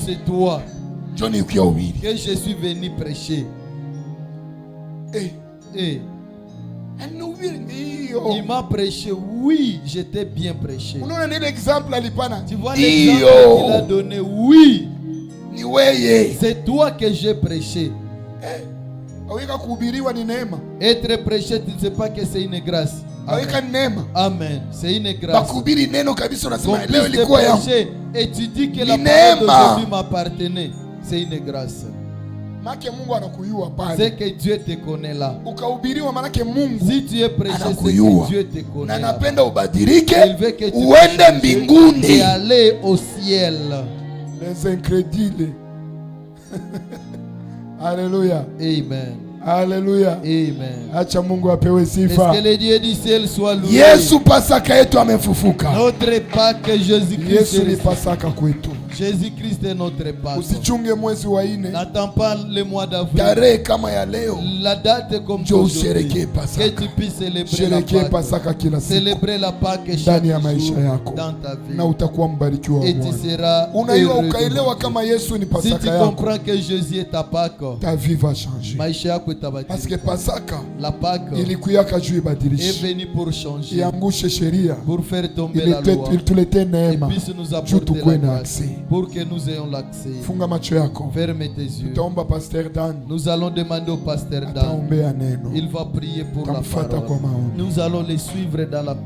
c'est toi que je suis venu prêcher. Il m'a prêché. Oui, j'étais bien prêché. Tu vois l'exemple qu'il a donné. Oui, c'est toi que j'ai prêché. Être prêché, tu ne sais pas que c'est une grâce. Amen. C'est une grâce. Et tu dis que la parole d'aujourd'hui m'appartenait. C'est une grâce. C'est que Dieu te connaît là. Si tu es prêché, c'est que Dieu te connaît là. Il veut que tu changes et aller au ciel. Les incrédules. Alléluia. Amen. Alléluia. Amen. Acha Mungu apewe sifa. Est-ce que le Dieu du ciel soit loué? Yesu pasaka yetu amefufuka. Notre Pâque Jésus-Christ. Yesu ni pasaka kwetu. Jésus-Christ est notre Pâque. Usichunge mwezi wa 4. N'attends pas le mois d'avril. Tarehe kama ya leo. La date comme Njoo aujourd'hui. usherehekee Pasaka. Que tu puisses célébrer la Sherehekee Pâque. Pasaka kila siku. Célébrer la Pâque chaque Ndani ya jour maisha yako. dans ta vie. Na utakuwa mbarikiwa wa Et tu Bwana. seras Unaiwa heureux de ukaelewa Dieu. kama Yesu ni Si tu Pasaka yako. comprends que Jésus est ta Pâque, Ta vie va changer. maisha yako itabadilika. Parce que Pasaka La Pâque ilikuyaka juu est ibadilishe. venue pour changer, Iangushe sheria. pour faire tomber la loi. Ilitulete Et neema. puisse nous Juu apporter tukuwe la na grâce. accès. Pour que nous ayons l'accès. Funga macho yako. Ferme tes yeux. Tutaomba Pastor Dan. Nous allons demander au pasteur Dan. Ataombea neno. Il va prier pour la Tamfuata parole. kwa maombi. Nous allons les suivre dans la